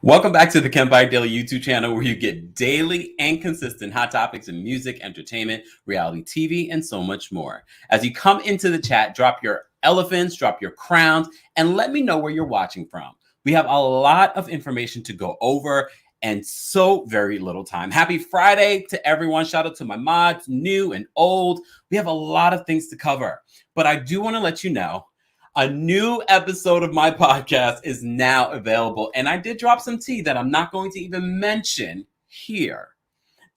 Welcome back to the Kempire Daily YouTube channel, where you get daily and consistent hot topics in music, entertainment, reality TV, and so much more. As you come into the chat, drop your elephants, drop your crowns, and let me know where you're watching from. We have a lot of information to go over and so very little time. Happy Friday to everyone. Shout out to my mods, new and old. We have a lot of things to cover, but I do want to let you know a new episode of my podcast is now available, and I did drop some tea that I'm not going to even mention here.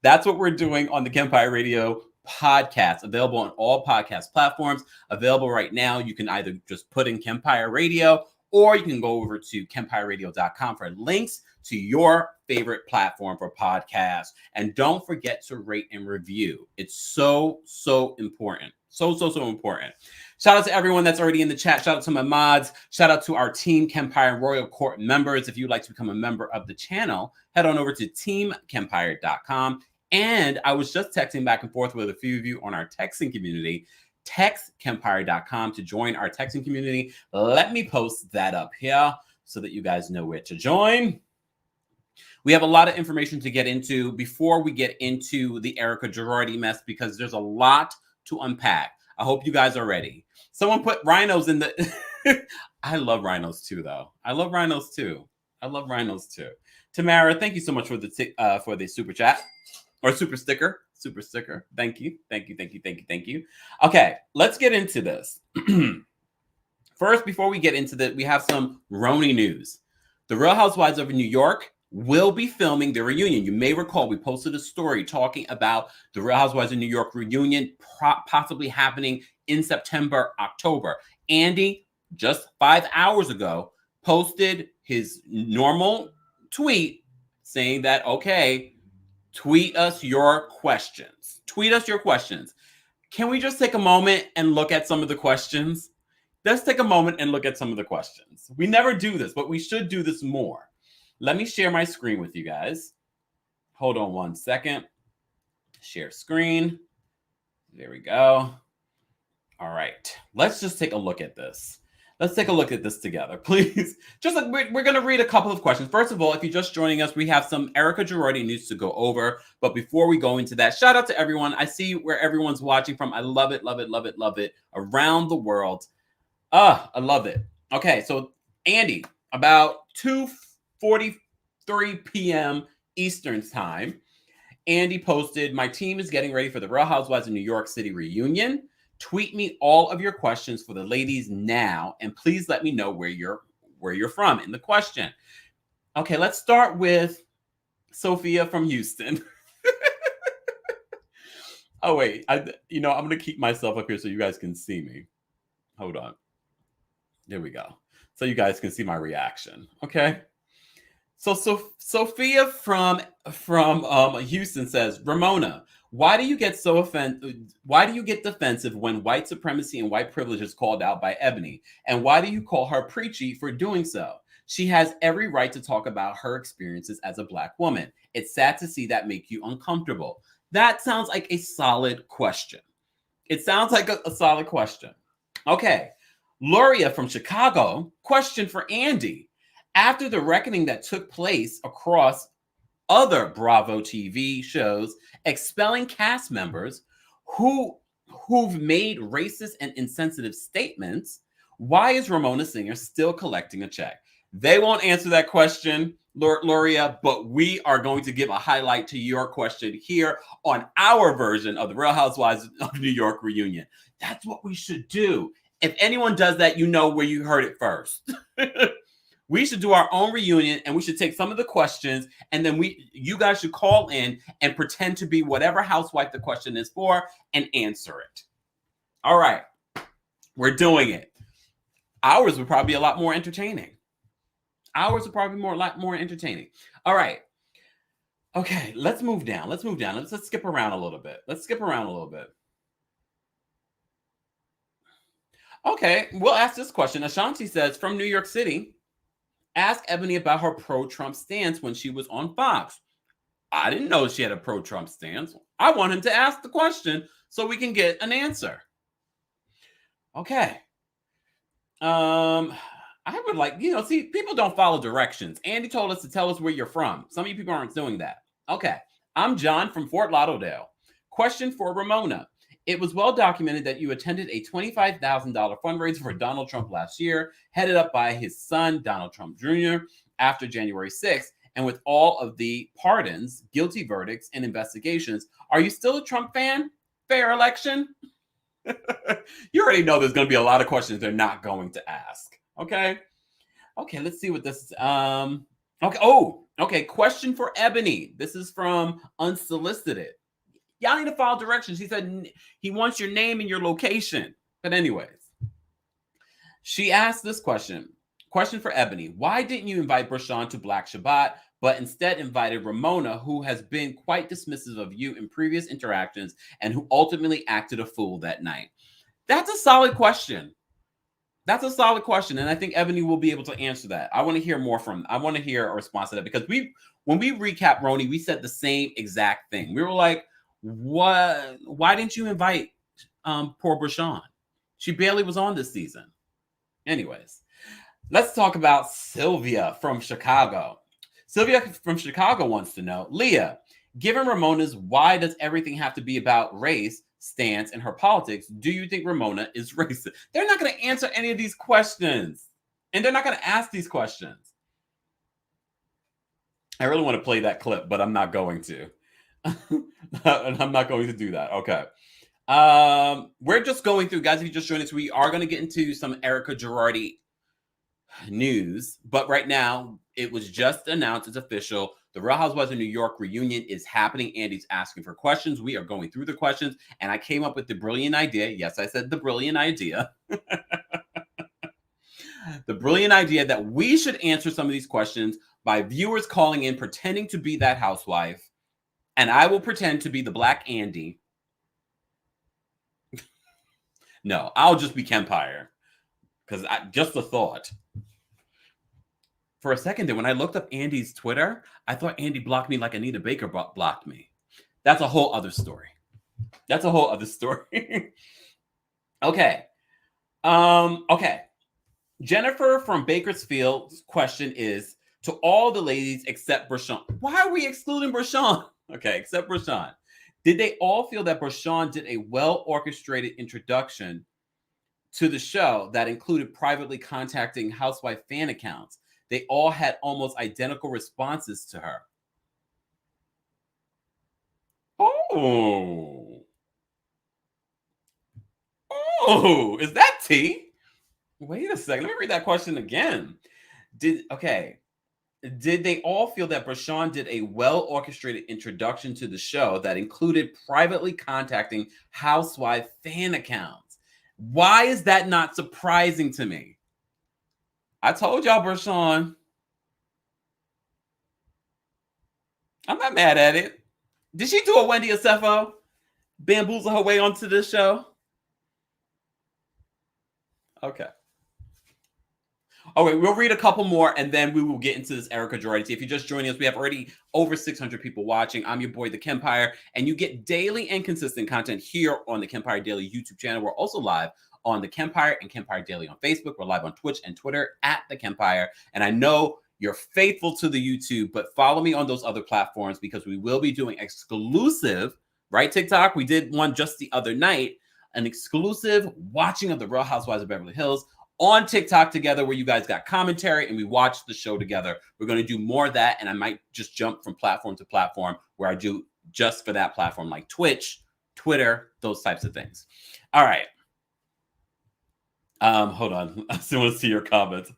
That's what we're doing on the Kempire Radio podcast, available on all podcast platforms. Available right now. You can either just put in Kempire Radio, or you can go over to kempireradio.com for links to your favorite platform for podcasts. And don't forget to rate and review. It's so important. So important. Shout out to everyone that's already in the chat. Shout out to my mods. Shout out to our Team Kempire Royal Court members. If you'd like to become a member of the channel, head on over to teamkempire.com. And I was just texting back and forth with a few of you on our texting community. Text kempire.com to join our texting community. Let me post that up here so that you guys know where to join. We have a lot of information to get into before we get into the Erika Jayne mess, because there's a lot to unpack. I hope you guys are ready. Someone put rhinos in the... I love rhinos too, though. I love rhinos too. Tamara, thank you so much for the super chat or super sticker. Super sticker. Thank you. Okay, let's get into this. First, before we get into that, we have some RHONY news. The Real Housewives of New York will be filming the reunion. You may recall we posted a story talking about the Real Housewives of New York reunion possibly happening in September, October. Andy, just 5 hours ago, posted his normal tweet saying that, okay, tweet us your questions. Can we just take a moment and look at some of the questions? Let's take a moment and look at some of the questions. We never do this, but we should do this more. Let me share my screen with you guys. Hold on one second. Share screen. There we go. All right. Let's just take a look at this. Let's take a look at this together, please. We're going to read a couple of questions. First of all, if you're just joining us, we have some Erika Jayne news to go over. But before we go into that, shout out to everyone. I see where everyone's watching from. I love it around the world. I love it. Okay, so Andy, about 2:43 p.m. Eastern time, Andy posted, "My team is getting ready for the Real Housewives of New York City reunion. Tweet me all of your questions for the ladies now, and please let me know where you're from in the question." Okay, let's start with Sophia from Houston. Oh wait, I'm gonna keep myself up here so you guys can see me. Hold on. There we go. So you guys can see my reaction. Okay. So Sophia from Houston says, "Ramona, why do you get defensive when white supremacy and white privilege is called out by Ebony? And why do you call her preachy for doing so? She has every right to talk about her experiences as a Black woman. It's sad to see that make you uncomfortable." That sounds like a solid question. Okay. Luria from Chicago, question for Andy. After the reckoning that took place across other Bravo TV shows expelling cast members who've made racist and insensitive statements, why is Ramona Singer still collecting a check? They won't answer that question, Luria, but we are going to give a highlight to your question here on our version of the Real Housewives of New York reunion. That's what we should do. If anyone does that, you know where you heard it first. We should do our own reunion, and we should take some of the questions, and then you guys should call in and pretend to be whatever housewife the question is for and answer it. All right. We're doing it. Ours would probably be a lot more entertaining. A lot more entertaining. All right. Okay, let's move down. Let's skip around a little bit. Okay, we'll ask this question. Ashanti says, from New York City, ask Ebony about her pro-Trump stance when she was on Fox. I didn't know she had a pro-Trump stance. I want him to ask the question so we can get an answer. Okay. I would like, see, people don't follow directions. Andy told us to tell us where you're from. Some of you people aren't doing that. Okay. I'm John from Fort Lauderdale. Question for Ramona. It was well documented that you attended a $25,000 fundraiser for Donald Trump last year, headed up by his son, Donald Trump Jr., after January 6th. And with all of the pardons, guilty verdicts, and investigations, are you still a Trump fan? Fair election? You already know there's going to be a lot of questions they're not going to ask. Okay. Let's see what this is. Okay. Oh, okay. Question for Ebony. This is from Unsolicited. Y'all need to follow directions. He said he wants your name and your location. But anyways, she asked this question. Question for Ebony. Why didn't you invite Brashawn to Black Shabbat, but instead invited Ramona, who has been quite dismissive of you in previous interactions and who ultimately acted a fool that night? That's a solid question. And I think Ebony will be able to answer that. I want to hear a response to that, because when we recap RHONY, we said the same exact thing. We were like, what? Why didn't you invite poor Brashawn? She barely was on this season. Anyways, let's talk about Sylvia from Chicago. Sylvia from Chicago wants to know, Leah, given Ramona's why does everything have to be about race stance in her politics, do you think Ramona is racist? They're not going to answer any of these questions. And they're not going to ask these questions. I really want to play that clip, but I'm not going to. I'm not going to do that. Okay. We're just going through, guys, if you just joined us, we are going to get into some Erika Jayne news. But right now, it was just announced, it's official. The Real Housewives of New York reunion is happening. Andy's asking for questions. We are going through the questions. And I came up with the brilliant idea. Yes, I said the brilliant idea. The brilliant idea that we should answer some of these questions by viewers calling in, pretending to be that housewife. And I will pretend to be the Black Andy. No, I'll just be Kempire. Because just the thought. For a second there, when I looked up Andy's Twitter, I thought Andy blocked me like Anita Baker blocked me. That's a whole other story. Okay. Okay. Jennifer from Bakersfield's question is, to all the ladies except Brashawn. Why are we excluding Brashawn? Okay, except Brashawn. Did they all feel that Brashawn did a well-orchestrated introduction to the show that included privately contacting housewife fan accounts? They all had almost identical responses to her. Oh, is that tea? Wait a second. Let me read that question again. Did they all feel that Brashawn did a well-orchestrated introduction to the show that included privately contacting housewife fan accounts? Why is that not surprising to me? I told y'all, Brashawn. I'm not mad at it. Did she do a Wendy Acefo? Bamboozle her way onto this show? Okay. Okay, we'll read a couple more and then we will get into this Erika Jayne. If you're just joining us, we have already over 600 people watching. I'm your boy, TheKempire, and you get daily and consistent content here on the Kempire Daily YouTube channel. We're also live on TheKempire and Kempire Daily on Facebook. We're live on Twitch and Twitter at TheKempire. And I know you're faithful to the YouTube, but follow me on those other platforms because we will be doing exclusive, right, TikTok? We did one just the other night, an exclusive watching of the Real Housewives of Beverly Hills on TikTok together, where you guys got commentary and we watched the show together. We're going to do more of that, and I might just jump from platform to platform where I do just for that platform, like Twitch, Twitter, those types of things. All right. Hold on. I still want to see your comments.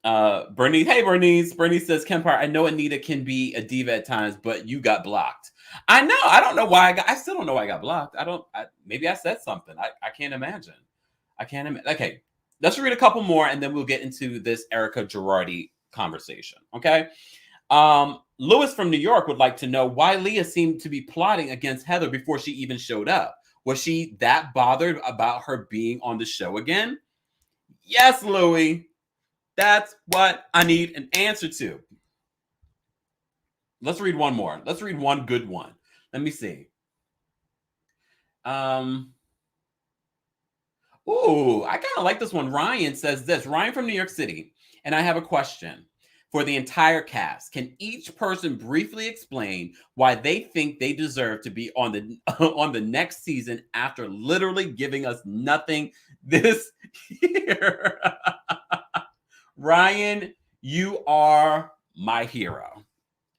Bernice, hey Bernice. Bernice says, Kempire, I know Anita can be a diva at times, but you got blocked. I know. I don't know why I still don't know why I got blocked. Maybe I said something. I can't imagine. Okay. Let's read a couple more and then we'll get into this Erika Jayne conversation. Okay. Lewis from New York would like to know why Leah seemed to be plotting against Heather before she even showed up. Was she that bothered about her being on the show again? Yes, Louie. That's what I need an answer to. Let's read one more. Let's read one good one. Let me see. Ooh, I kind of like this one. Ryan says this. Ryan from New York City. And I have a question for the entire cast. Can each person briefly explain why they think they deserve to be on the on the next season after literally giving us nothing this year? Ryan, you are my hero.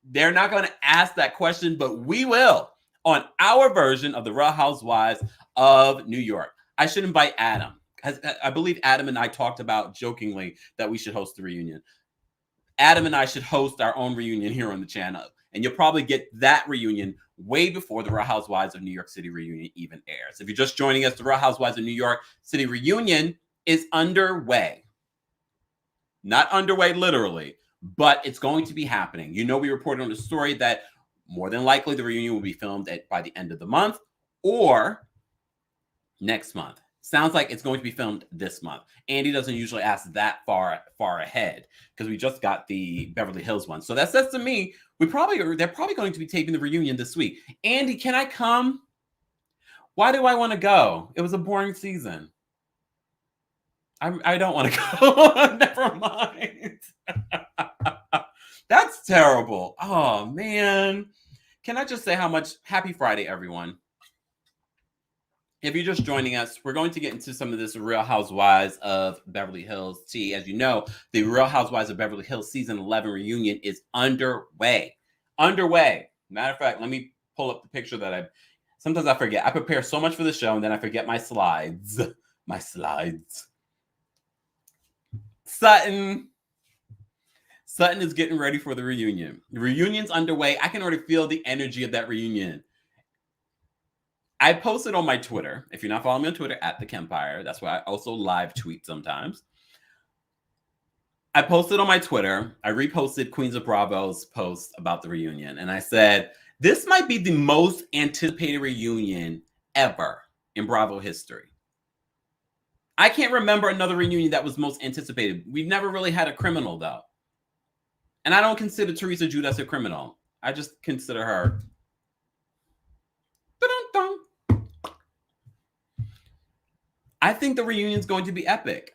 They're not going to ask that question, but we will on our version of the Real Housewives of New York. I should invite Adam. I believe Adam and I talked about jokingly that we should host the reunion. Adam and I should host our own reunion here on the channel. And you'll probably get that reunion way before the Real Housewives of New York City reunion even airs. If you're just joining us, the Real Housewives of New York City reunion is underway. Not underway literally, but it's going to be happening. You know, we reported on the story that more than likely the reunion will be filmed by the end of the month or next month. Sounds like it's going to be filmed this month. Andy doesn't usually ask that far ahead because we just got the Beverly Hills one. So that says to me, they're probably going to be taping the reunion this week. Andy, can I come? Why do I want to go? It was a boring season. I don't want to go. Never mind. That's terrible. Oh, man. Can I just say how much happy Friday, everyone? If you're just joining us, we're going to get into some of this Real Housewives of Beverly Hills tea. As you know, the Real Housewives of Beverly Hills season 11 reunion is underway. Matter of fact, let me pull up the picture that sometimes I forget. I prepare so much for the show and then I forget my slides. Sutton is getting ready for the reunion. The reunion's underway. I can already feel the energy of that reunion. I posted on my Twitter. If you're not following me on Twitter, @TheKempire. That's why I also live tweet sometimes. I posted on my Twitter. I reposted Queens of Bravo's post about the reunion. And I said, this might be the most anticipated reunion ever in Bravo history. I can't remember another reunion that was most anticipated. We've never really had a criminal, though. And I don't consider Teresa Giudice a criminal. I just consider her. I think the reunion is going to be epic.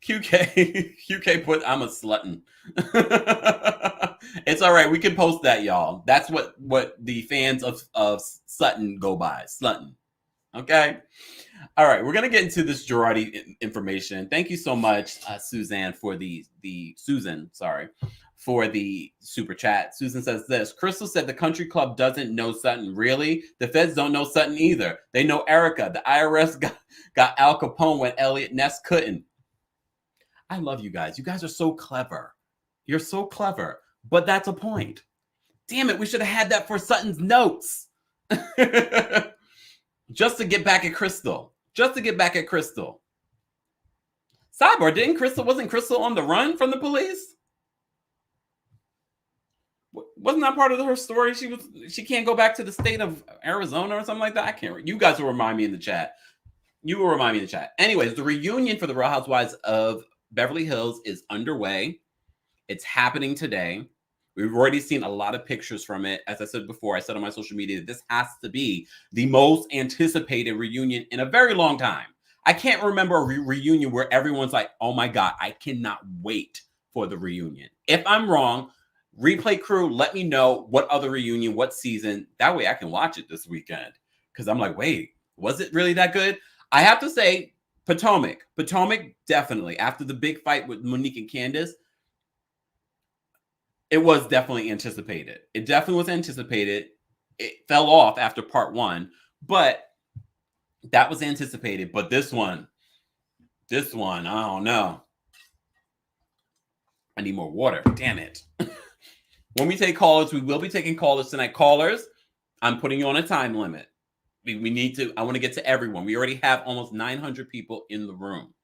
QK put, I'm a slutton. It's all right. We can post that, y'all. That's what the fans of Sutton go by. Slutton. Okay. All right. We're going to get into this Girardi information. Thank you so much, Suzanne, for the super chat. Susan says this. Crystal said the country club doesn't know Sutton. Really? The feds don't know Sutton either. They know Erika. The IRS got Al Capone when Elliot Ness couldn't. I love you guys. You guys are so clever. You're so clever. But that's a point. Damn it. We should have had that for Sutton's notes. Just to get back at Crystal. Sidebar, wasn't Crystal on the run from the police? Wasn't that part of her story? She can't go back to the state of Arizona or something like that. I can't. You guys will remind me in the chat. Anyways, the reunion for the Real Housewives of Beverly Hills is underway. It's happening today. We've already seen a lot of pictures from it. As I said before, I said on my social media that this has to be the most anticipated reunion in a very long time. I can't remember a reunion where everyone's like, oh my God, I cannot wait for the reunion. If I'm wrong, replay crew, let me know what other reunion, what season. That way I can watch it this weekend. Because I'm like, wait, was it really that good? I have to say, Potomac, definitely. After the big fight with Monique and Candace, it was definitely anticipated. It fell off after part 1, but that was anticipated. But this one, I don't know. I need more water. Damn it. When we take callers, we will be taking callers tonight. Callers, I'm putting you on a time limit. I want to get to everyone. We already have almost 900 people in the room.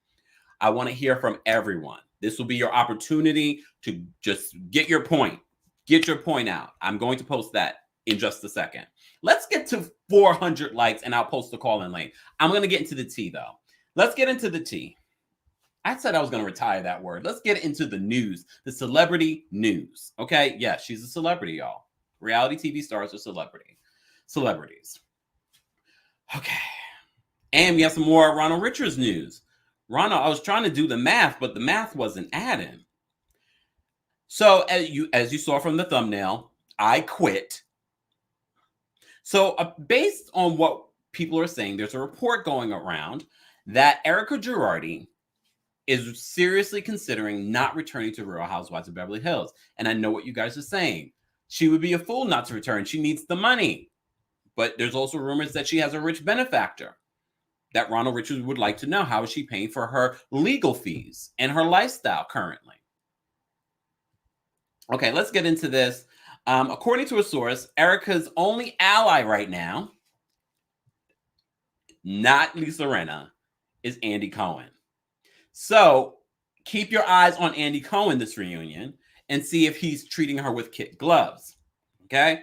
I want to hear from everyone. This will be your opportunity to just get your point. Get your point out. I'm going to post that in just a second. Let's get to 400 likes and I'll post the call-in link. I'm going to get into the tea, though. Let's get into the tea. I said I was going to retire that word. Let's get into the news, the celebrity news. Okay? Yeah, she's a celebrity, y'all. Reality TV stars are celebrities. Okay. And we have some more Ronald Richards news. Ronald, I was trying to do the math, but the math wasn't adding. So as you saw from the thumbnail, I quit. So based on what people are saying, there's a report going around that Erika Jayne is seriously considering not returning to Real Housewives of Beverly Hills. And I know what you guys are saying. She would be a fool not to return. She needs the money. But there's also rumors that she has a rich benefactor that Ronald Richards would like to know. How is she paying for her legal fees and her lifestyle currently? Okay, let's get into this. According to a source, Erika's only ally right now, not Lisa Rinna, is Andy Cohen. So keep your eyes on Andy Cohen this reunion and see if he's treating her with kid gloves. Okay.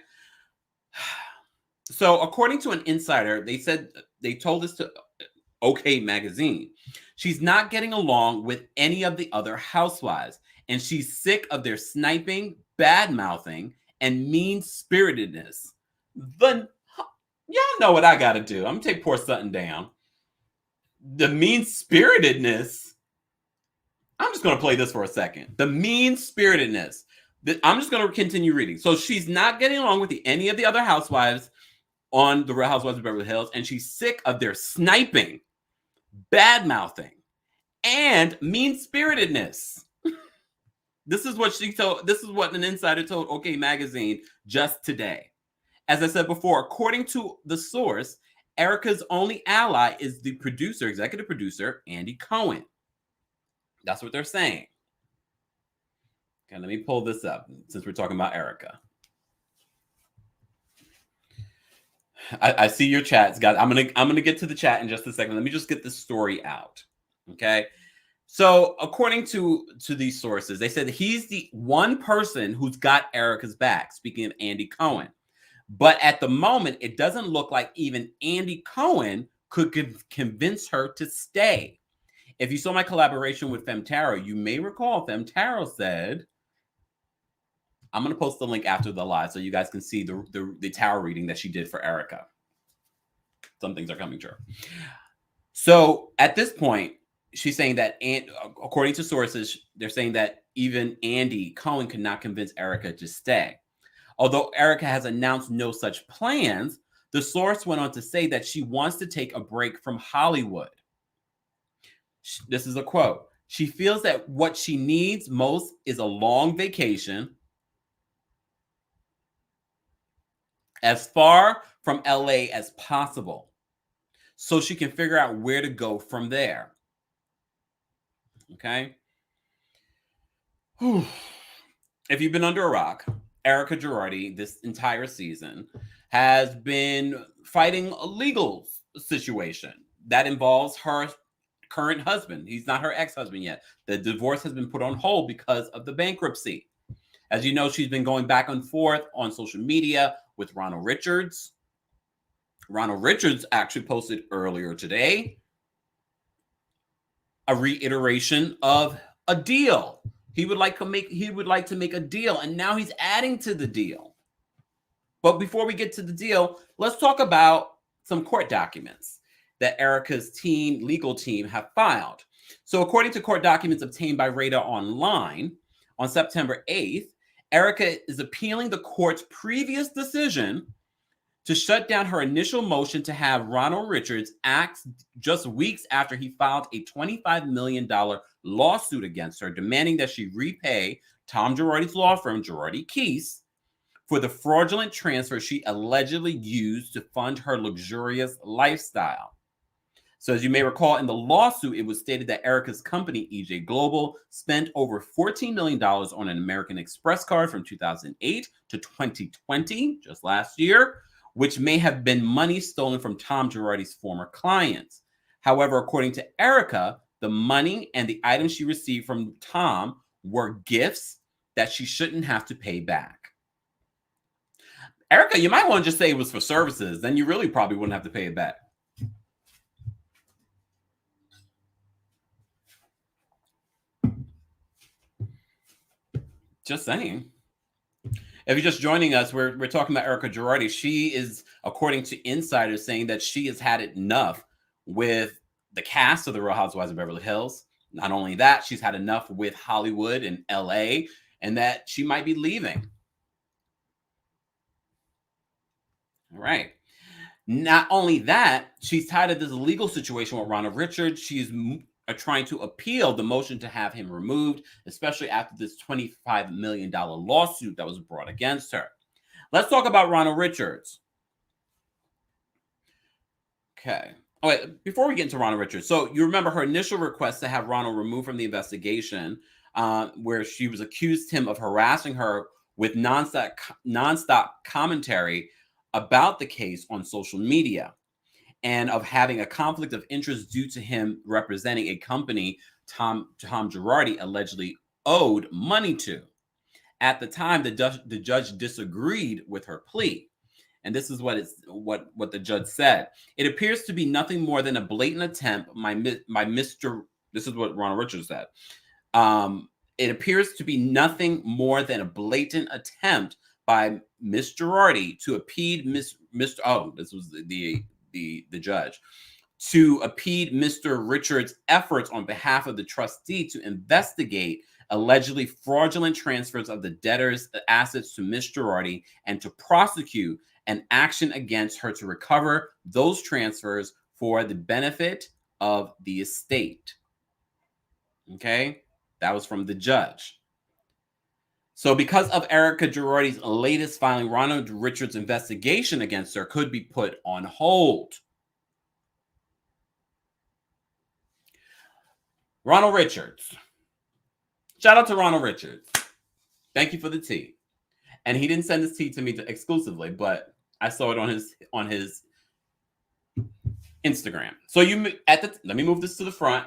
So according to an insider, they told this to OK Magazine. She's not getting along with any of the other housewives, and she's sick of their sniping, bad mouthing, and mean spiritedness. Y'all know what I got to do. I'm gonna take poor Sutton down. The mean spiritedness. I'm just going to play this for a second. The mean-spiritedness. I'm just going to continue reading. So she's not getting along with any of the other housewives on the Real Housewives of Beverly Hills, and she's sick of their sniping, bad-mouthing, and mean-spiritedness. This is what she told. This is what an insider told OK Magazine just today. As I said before, according to the source, Erika's only ally is the executive producer, Andy Cohen. That's what they're saying. Okay, let me pull this up since we're talking about Erika. I see your chats, guys. I'm gonna get to the chat in just a second. Let me just get this story out. Okay. So according to these sources, they said that he's the one person who's got Erika's back, speaking of Andy Cohen. But at the moment, it doesn't look like even Andy Cohen could convince her to stay. If you saw my collaboration with Femtaro, you may recall Femtaro said, I'm going to post the link after the live so you guys can see the tarot reading that she did for Erika. Some things are coming true. So at this point, she's saying that, according to sources, they're saying that even Andy Cohen could not convince Erika to stay. Although Erika has announced no such plans, the source went on to say that she wants to take a break from Hollywood. This is a quote. She feels that what she needs most is a long vacation as far from LA as possible so she can figure out where to go from there. Okay. If you've been under a rock, Erika Jayne this entire season has been fighting a legal situation that involves her current husband. He's not her ex-husband yet. The divorce has been put on hold because of the bankruptcy. As you know, she's been going back and forth on social media with Ronald Richards. Ronald Richards actually posted earlier today a reiteration of a deal. He would like to make a deal, and now he's adding to the deal. But before we get to the deal, let's talk about some court documents that Erika's legal team have filed. So according to court documents obtained by Radar Online on September 8th, Erika is appealing the court's previous decision to shut down her initial motion to have Ronald Richards act just weeks after he filed a $25 million lawsuit against her, demanding that she repay Tom Girardi's law firm, Girardi Keese, for the fraudulent transfer she allegedly used to fund her luxurious lifestyle. So as you may recall, in the lawsuit, it was stated that Erika's company, EJ Global, spent over $14 million on an American Express card from 2008 to 2020, just last year, which may have been money stolen from Tom Girardi's former clients. However, according to Erika, the money and the items she received from Tom were gifts that she shouldn't have to pay back. Erika, you might want to just say it was for services. Then you really probably wouldn't have to pay it back. Just saying. If you're just joining us, we're talking about Erika Jayne. She is, according to insiders, saying that she has had enough with the cast of the Real Housewives of Beverly Hills. Not only that, she's had enough with Hollywood and LA, and that she might be leaving. All right. Not only that, she's tied of this legal situation with Ronald Richards. She's trying to appeal the motion to have him removed, especially after this $25 million lawsuit that was brought against her. Let's talk about Ronald Richards. Okay. Oh, wait, before we get into Ronald Richards, so you remember her initial request to have Ronald removed from the investigation, where she was accused him of harassing her with nonstop commentary about the case on social media, and of having a conflict of interest due to him representing a company Tom Girardi allegedly owed money to. At the time, the judge disagreed with her plea. And this is what the judge said. It appears to be nothing more than a blatant attempt by Mr. This is what Ronald Richards said. It appears to be nothing more than a blatant attempt by Miss Girardi to impede Mr. Oh, this was the judge, to impede Mr. Richards' efforts on behalf of the trustee to investigate allegedly fraudulent transfers of the debtor's assets to Miss Girardi and to prosecute an action against her to recover those transfers for the benefit of the estate. Okay, that was from the judge. So because of Erika Girardi's latest filing, Ronald Richards' investigation against her could be put on hold. Ronald Richards. Shout out to Ronald Richards. Thank you for the tea. And he didn't send this tea to me exclusively, but I saw it on his Instagram. So let me move this to the front.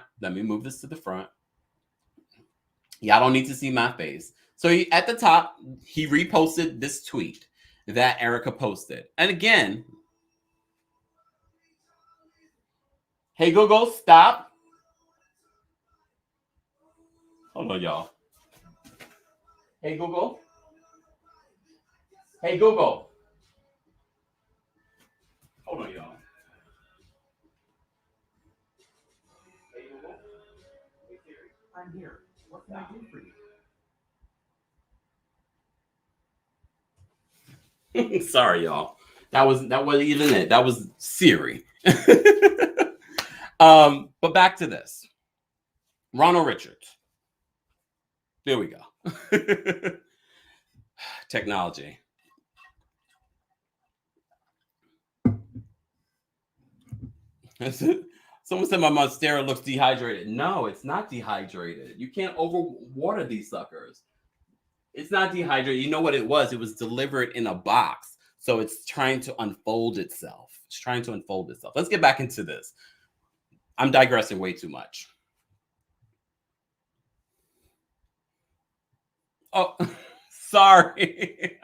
Y'all don't need to see my face. So at the top, he reposted this tweet that Erika posted. And again, hey Google, stop. Hold on, y'all. Hey Google. Hey Google. Hold on, y'all. Hey Google. Hey Siri. I'm here. What can I do for you? Sorry, y'all. That wasn't even it. That was Siri. But back to this. Ronald Richards. There we go. Technology. Someone said my mascara looks dehydrated. No, it's not dehydrated. You can't overwater these suckers. It's not dehydrated. You know what it was? It was delivered in a box. So it's trying to unfold itself. Let's get back into this. I'm digressing way too much. Oh, sorry.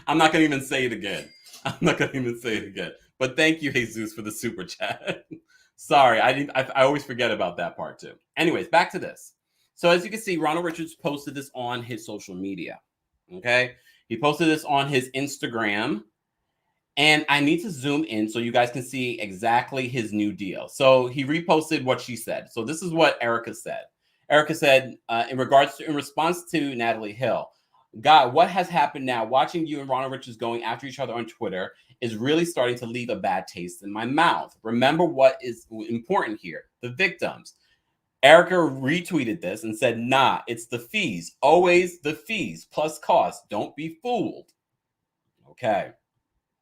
I'm not going to even say it again. But thank you, Jesus, for the super chat. Sorry, I always forget about that part too. Anyways, back to this. So as you can see, Ronald Richards posted this on his social media. Okay, he posted this on his Instagram, and I need to zoom in so you guys can see exactly his new deal. So he reposted what she said. So this is what Erika said. Erika said, in response to Natalie Hill, God, what has happened now? Watching you and Ronald Richards going after each other on Twitter is really starting to leave a bad taste in my mouth. Remember what is important here, the victims. Erika retweeted this and said, nah, it's the fees. Always the fees plus costs. Don't be fooled. Okay.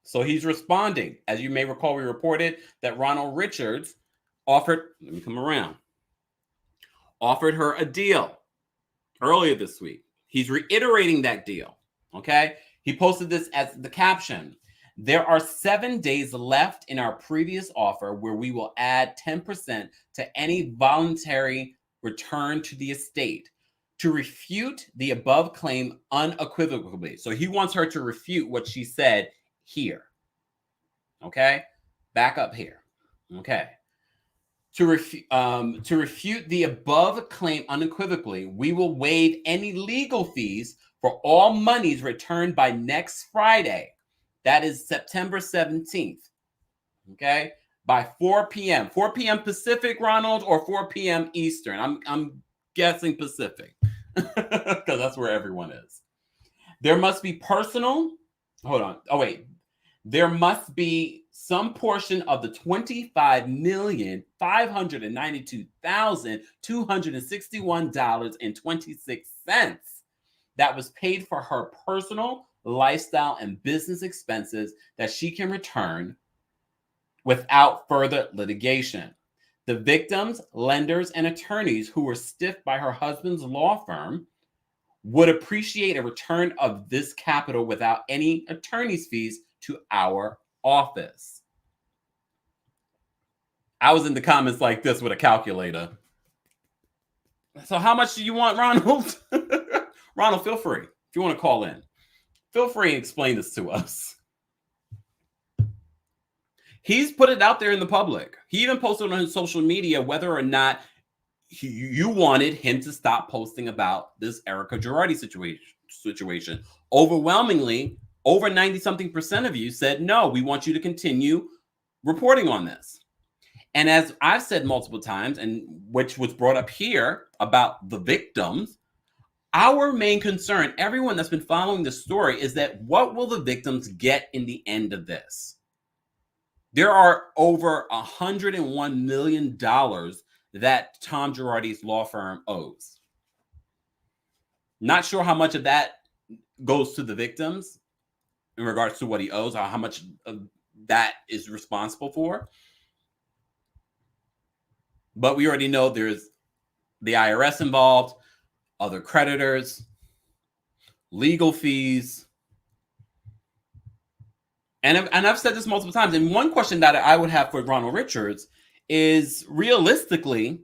So he's responding. As you may recall, we reported that Ronald Richards offered her a deal earlier this week. He's reiterating that deal. Okay. He posted this as the caption. There are 7 days left in our previous offer where we will add 10% to any voluntary return to the estate to refute the above claim unequivocally. So he wants her to refute what she said here. Okay. Back up here. Okay. To refute the above claim unequivocally, we will waive any legal fees for all monies returned by next Friday. That is September 17th. Okay. by 4 p.m. 4 p.m. Pacific, Ronald, or 4 p.m. Eastern? I'm guessing Pacific because that's where everyone is. There must be personal. Hold on. Oh, wait. There must be some portion of the $25,592,261.26 that was paid for her personal, lifestyle, and business expenses that she can return without further litigation. The victims, lenders, and attorneys who were stiffed by her husband's law firm would appreciate a return of this capital without any attorney's fees to our office. I was in the comments like this with a calculator. So how much do you want, Ronald? Ronald, feel free. If you want to call in, feel free and explain this to us. He's put it out there in the public. He even posted on his social media whether or not you wanted him to stop posting about this Erika Jayne situation. Overwhelmingly, over 90-something% of you said, no, we want you to continue reporting on this. And as I've said multiple times, and which was brought up here about the victims, our main concern, everyone that's been following the story, is that what will the victims get in the end of this? There are over $101 million that Tom Girardi's law firm owes. Not sure how much of that goes to the victims in regards to what he owes, or how much of that is responsible for. But we already know there's the IRS involved, other creditors, legal fees. And I've said this multiple times. And one question that I would have for Ronald Richards is, realistically,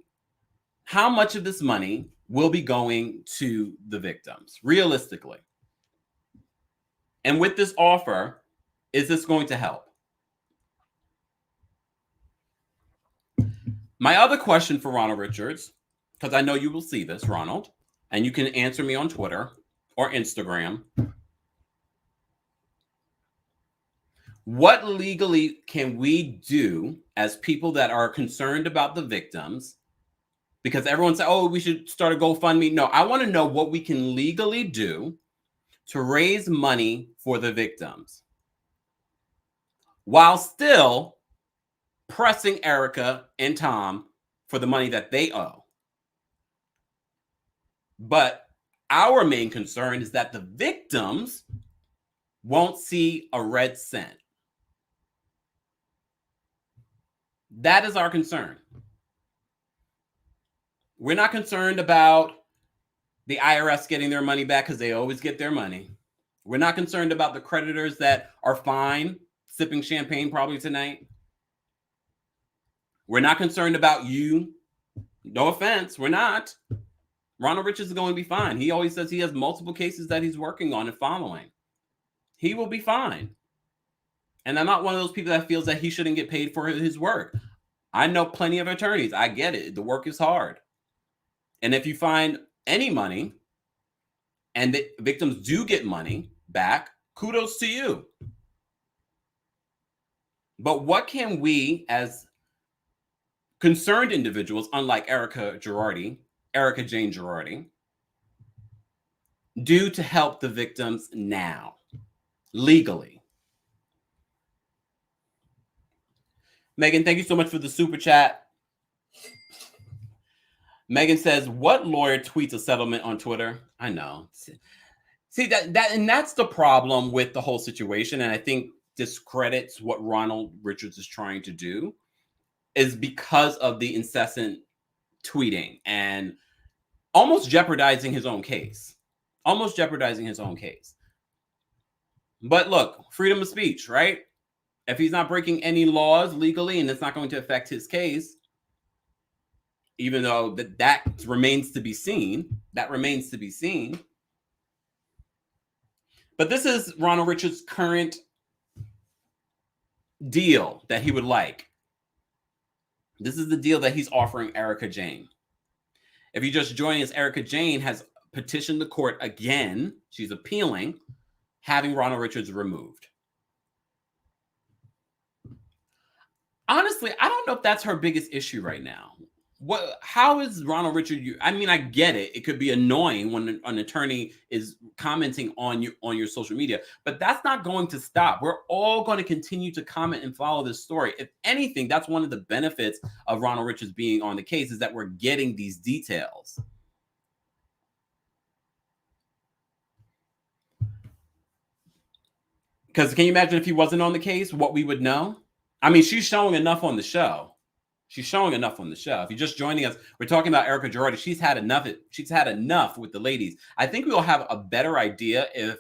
how much of this money will be going to the victims? Realistically. And with this offer, is this going to help? My other question for Ronald Richards, because I know you will see this, Ronald, and you can answer me on Twitter or Instagram. What legally can we do as people that are concerned about the victims? Because everyone said, oh, we should start a GoFundMe. No, I want to know what we can legally do to raise money for the victims while still pressing Erika and Tom for the money that they owe. But our main concern is that the victims won't see a red cent. That is our concern. We're not concerned about the IRS getting their money back, because they always get their money. We're not concerned about the creditors that are fine, sipping champagne probably tonight. We're not concerned about you. No offense, we're not. Ronald Richards is going to be fine. He always says he has multiple cases that he's working on and following. He will be fine. And I'm not one of those people that feels that he shouldn't get paid for his work. I know plenty of attorneys. I get it. The work is hard. And if you find any money and the victims do get money back, kudos to you. But what can we, as concerned individuals, unlike Erika Jayne Girardi, do to help the victims now, legally? Megan, thank you so much for the super chat. Megan says, what lawyer tweets a settlement on Twitter? I know. See, that's the problem with the whole situation. And I think discredits what Ronald Richards is trying to do, is because of the incessant tweeting and almost jeopardizing his own case. But look, freedom of speech, right? If he's not breaking any laws legally and it's not going to affect his case, even though that remains to be seen. But this is Ronald Richards' current deal that he would like. This is the deal that he's offering Erika Jayne. If you just join us, Erika Jayne has petitioned the court again. She's appealing, having Ronald Richards removed. honestly, I don't know if that's her biggest issue right now. How is Ronald Richard? I mean, I get it. It could be annoying when an attorney is commenting on your social media, but that's not going to stop. We're all going to continue to comment and follow this story. If anything, that's one of the benefits of Ronald Richards being on the case, is that we're getting these details. Because can you imagine if he wasn't on the case, what we would know? I mean, she's showing enough on the show. She's showing enough on the show. If you're just joining us, we're talking about Erika Jayne. She's had enough. She's had enough with the ladies. I think we'll have a better idea if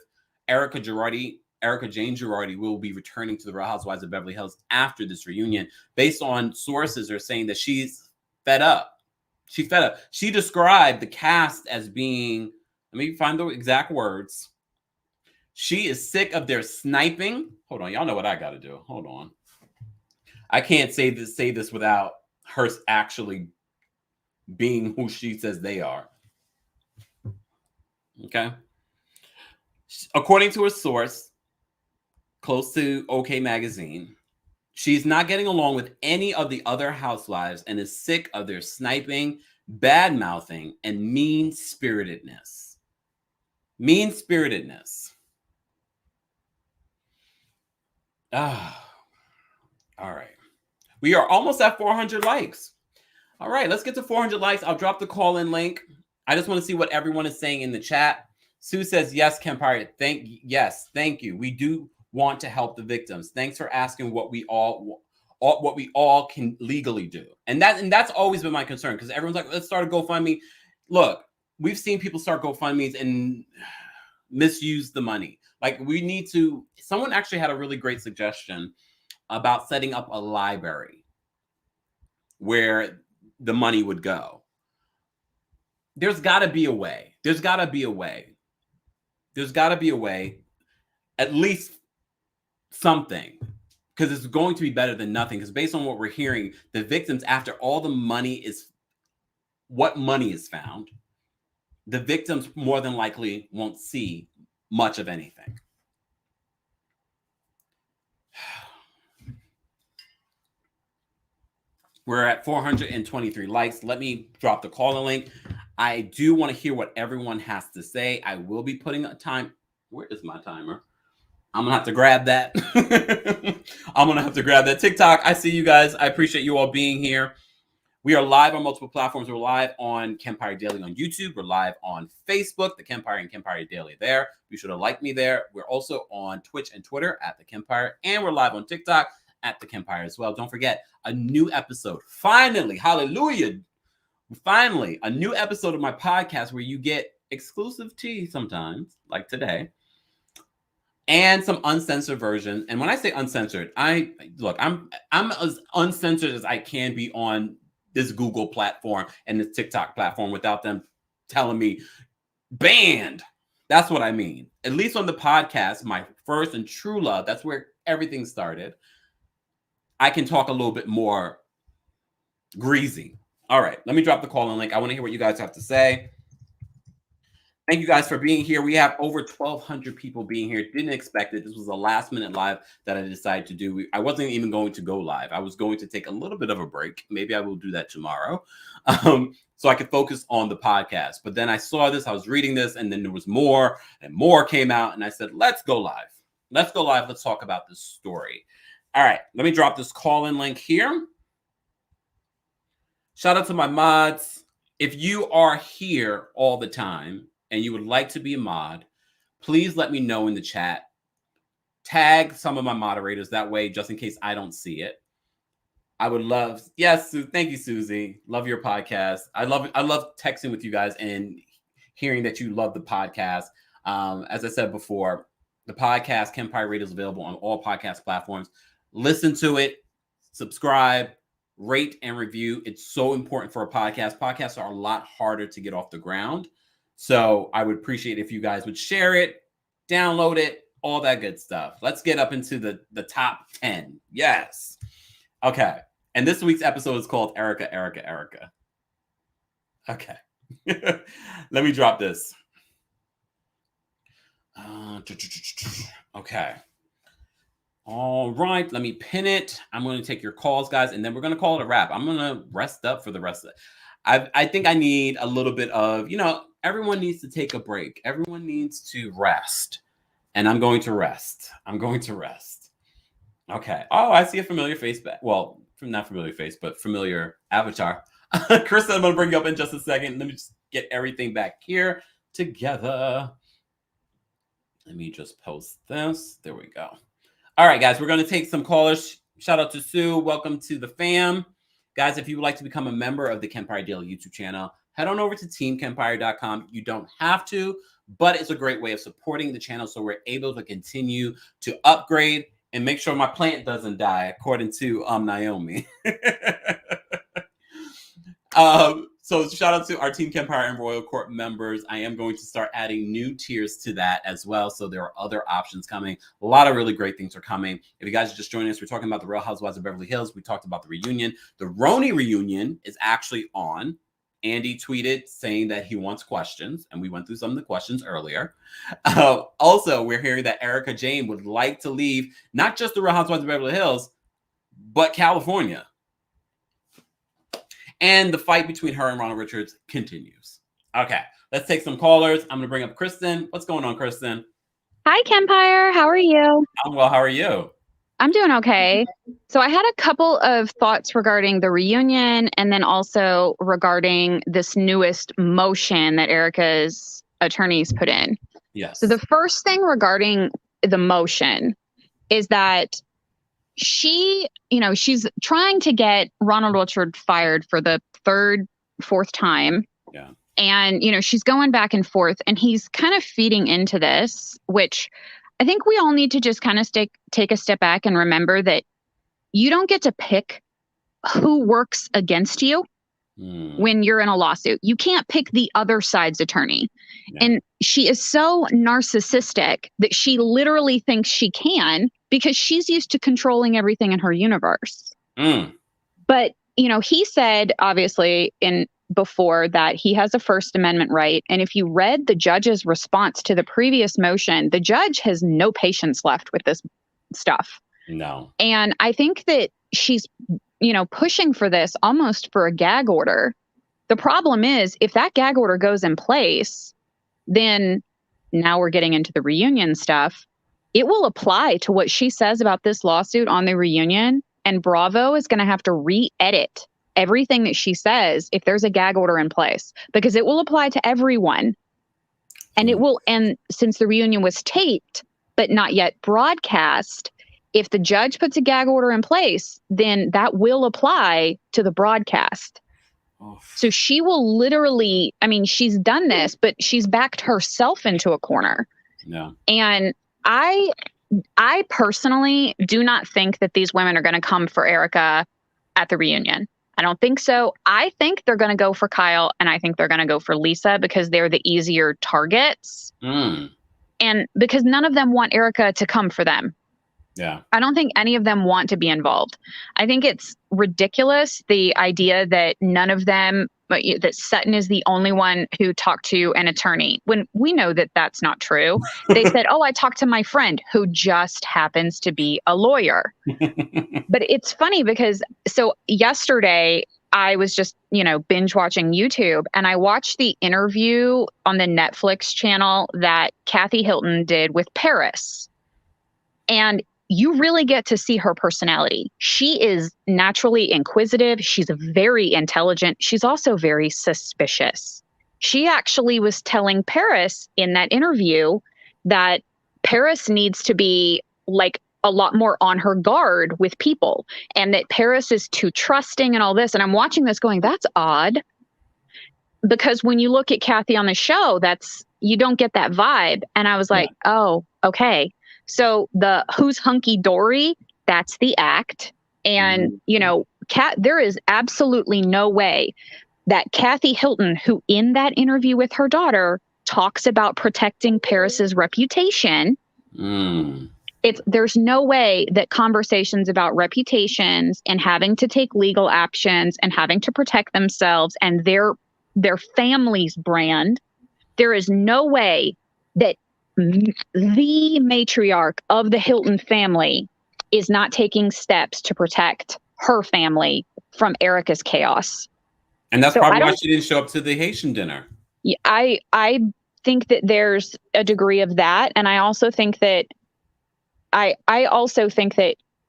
Erika Jayne Girardi will be returning to the Real Housewives of Beverly Hills after this reunion, based on sources are saying that she's fed up. She's fed up. She described the cast as being, let me find the exact words. She is sick of their sniping. Hold on, y'all know what I got to do. Hold on. I can't say this without her actually being who she says they are. Okay. According to a source close to OK Magazine, she's not getting along with any of the other housewives and is sick of their sniping, bad mouthing, and mean-spiritedness. Mean-spiritedness. Ah, all right. We are almost at 400 likes. All right, let's get to 400 likes. I'll drop the call-in link. I just want to see what everyone is saying in the chat. Sue says, yes, Kempire. Thank you. We do want to help the victims. Thanks for asking what we all can legally do. And that's always been my concern, because everyone's like, let's start a GoFundMe. Look, we've seen people start GoFundMes and misuse the money. Like, we need to, someone actually had a really great suggestion about setting up a library where the money would go. There's got to be a way. There's got to be a way. At least something, because it's going to be better than nothing. Because based on what we're hearing, the victims, after all the money is found, the victims more than likely won't see much of anything. We're at 423 likes. Let me drop the call-in link. I do want to hear what everyone has to say. I will be putting a time. Where is my timer? I'm going to have to grab that. TikTok, I see you guys. I appreciate you all being here. We are live on multiple platforms. We're live on Kempire Daily on YouTube. We're live on Facebook, TheKempire and Kempire Daily there. Be sure to like me there. We're also on Twitch and Twitter at TheKempire. And we're live on TikTok at TheKempire as well. Don't forget, a new episode. Finally, hallelujah. Finally, a new episode of my podcast where you get exclusive tea sometimes, like today, and some uncensored version. And when I say uncensored, I'm as uncensored as I can be on this Google platform and this TikTok platform without them telling me banned. That's what I mean. At least on the podcast, my first and true love, that's where everything started, I can talk a little bit more greasy. All right, let me drop the call-in link. I want to hear what you guys have to say. Thank you guys for being here. We have over 1,200 people being here. Didn't expect it. This was a last-minute live that I decided to do. I wasn't even going to go live. I was going to take a little bit of a break. Maybe I will do that tomorrow, so I could focus on the podcast. But then I saw this. I was reading this, and then there was more, and more came out. And I said, let's go live. Let's go live. Let's talk about this story. All right, let me drop this call-in link here. Shout out to my mods. If you are here all the time and you would like to be a mod, please let me know in the chat. Tag some of my moderators that way, just in case I don't see it. I would love, yes, thank you, Susie. Love your podcast. I love texting with you guys and hearing that you love the podcast. As I said before, the podcast Kempire Radio is available on all podcast platforms. Listen to it, subscribe, rate, and review. It's so important for a podcast. Podcasts are a lot harder to get off the ground. So I would appreciate if you guys would share it, download it, all that good stuff. Let's get up into the top 10. Yes. Okay. And this week's episode is called Erika. Okay. Let me drop this. Okay. All right, let me pin it. I'm going to take your calls, guys, and then we're going to call it a wrap. I'm going to rest up for the rest of it. I think I need a little bit of, everyone needs to take a break. Everyone needs to rest. And I'm going to rest. I'm going to rest. Okay. Oh, I see a familiar face back. Well, not familiar face, but familiar avatar. Kristen, I'm going to bring you up in just a second. Let me just get everything back here together. Let me just post this. There we go. All right, guys, we're going to take some callers. Shout out to Sue. Welcome to the fam. Guys, if you would like to become a member of the Kempire Daily YouTube channel, head on over to TeamKempire.com. You don't have to, but it's a great way of supporting the channel so we're able to continue to upgrade and make sure my plant doesn't die, according to Naomi. So shout out to our Team Kempire and Royal Court members. I am going to start adding new tiers to that as well. So there are other options coming. A lot of really great things are coming. If you guys are just joining us, we're talking about the Real Housewives of Beverly Hills. We talked about the reunion. The RHONY reunion is actually on. Andy tweeted saying that he wants questions, and we went through some of the questions earlier. Also, we're hearing that Erika Jayne would like to leave not just the Real Housewives of Beverly Hills, but California. And the fight between her and Ronald Richards continues. Okay, let's take some callers. I'm going to bring up Kristen. What's going on, Kristen? Hi, Kempire. How are you? I'm well. How are you? I'm doing okay. So I had a couple of thoughts regarding the reunion and then also regarding this newest motion that Erika's attorneys put in. Yes. So the first thing regarding the motion is that she's trying to get Ronald Richards fired for the fourth time. Yeah. And, she's going back and forth and he's kind of feeding into this, which I think we all need to just kind of take a step back and remember that you don't get to pick who works against you when you're in a lawsuit. You can't pick the other side's attorney. Yeah. And she is so narcissistic that she literally thinks she can because she's used to controlling everything in her universe. But, he said, obviously, before that he has a First Amendment right. And if you read the judge's response to the previous motion, the judge has no patience left with this stuff. No. And I think that she's, pushing for this almost for a gag order. The problem is if that gag order goes in place, then now we're getting into the reunion stuff. It will apply to what she says about this lawsuit on the reunion. And Bravo is going to have to re-edit everything that she says if there's a gag order in place, because it will apply to everyone. And it will, and since the reunion was taped, but not yet broadcast, if the judge puts a gag order in place, then that will apply to the broadcast. So she will literally, she's done this, but she's backed herself into a corner. Yeah. And I personally do not think that these women are going to come for Erika at the reunion. I don't think so. I think they're going to go for Kyle, and I think they're going to go for Lisa because they're the easier targets. And because none of them want Erika to come for them. Yeah. I don't think any of them want to be involved. I think it's ridiculous, the idea that none of them, that Sutton is the only one who talked to an attorney, when we know that that's not true. They said, I talked to my friend who just happens to be a lawyer. But it's funny because, so yesterday I was just, binge watching YouTube, and I watched the interview on the Netflix channel that Kathy Hilton did with Paris. And you really get to see her personality. She is naturally inquisitive. She's very intelligent. She's also very suspicious. She actually was telling Paris in that interview that Paris needs to be like a lot more on her guard with people, and that Paris is too trusting and all this. And I'm watching this going, that's odd. Because when you look at Kathy on the show, you don't get that vibe. And I was like, oh, okay. So the who's hunky dory, that's the act. And, there is absolutely no way that Kathy Hilton, who in that interview with her daughter talks about protecting Paris's reputation. There's no way that conversations about reputations and having to take legal actions and having to protect themselves and their family's brand, there is no way that the matriarch of the Hilton family is not taking steps to protect her family from Erika's chaos. And that's probably why she didn't show up to the Haitian dinner. I think that there's a degree of that. And I also think that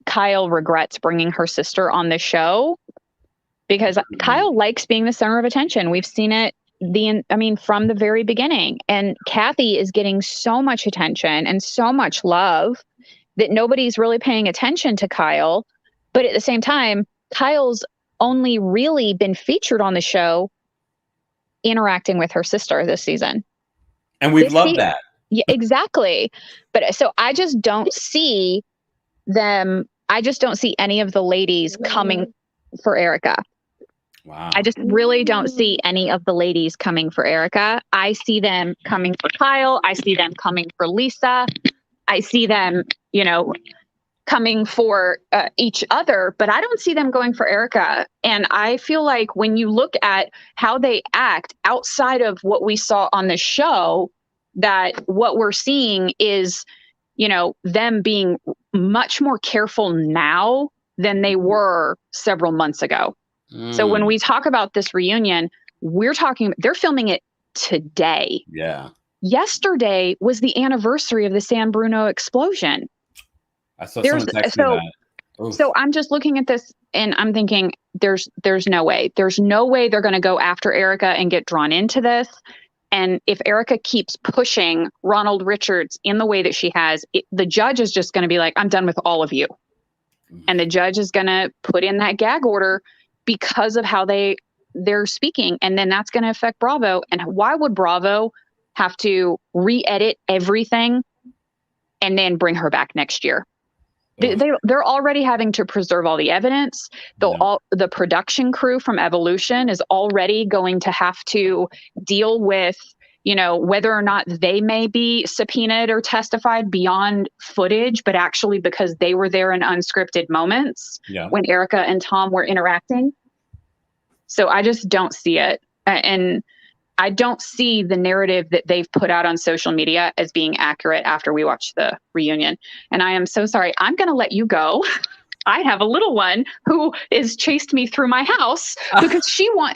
Kyle regrets bringing her sister on the show, because Kyle likes being the center of attention. We've seen it from the very beginning. And Kathy is getting so much attention and so much love that nobody's really paying attention to Kyle. But at the same time, Kyle's only really been featured on the show interacting with her sister this season. And we've loved that. Yeah, exactly. But so I just don't see any of the ladies coming for Erika. Wow. I just really don't see any of the ladies coming for Erika. I see them coming for Kyle. I see them coming for Lisa. I see them, coming for each other, but I don't see them going for Erika. And I feel like when you look at how they act outside of what we saw on the show, that what we're seeing is, them being much more careful now than they were several months ago. So when we talk about this reunion, they're filming it today. Yeah. Yesterday was the anniversary of the San Bruno explosion. I saw someone text me that. So I'm just looking at this and I'm thinking, there's no way. There's no way they're going to go after Erika and get drawn into this. And if Erika keeps pushing Ronald Richards in the way that she has, the judge is just going to be like, I'm done with all of you. And the judge is going to put in that gag order because of how they're speaking. And then that's going to affect Bravo. And why would Bravo have to re-edit everything and then bring her back next year? They're already having to preserve all the evidence. The production crew from Evolution is already going to have to deal with, whether or not they may be subpoenaed or testified beyond footage, but actually because they were there in unscripted moments when Erika and Tom were interacting. So I just don't see it. And I don't see the narrative that they've put out on social media as being accurate after we watch the reunion. And I am so sorry. I'm going to let you go. I have a little one who has chased me through my house because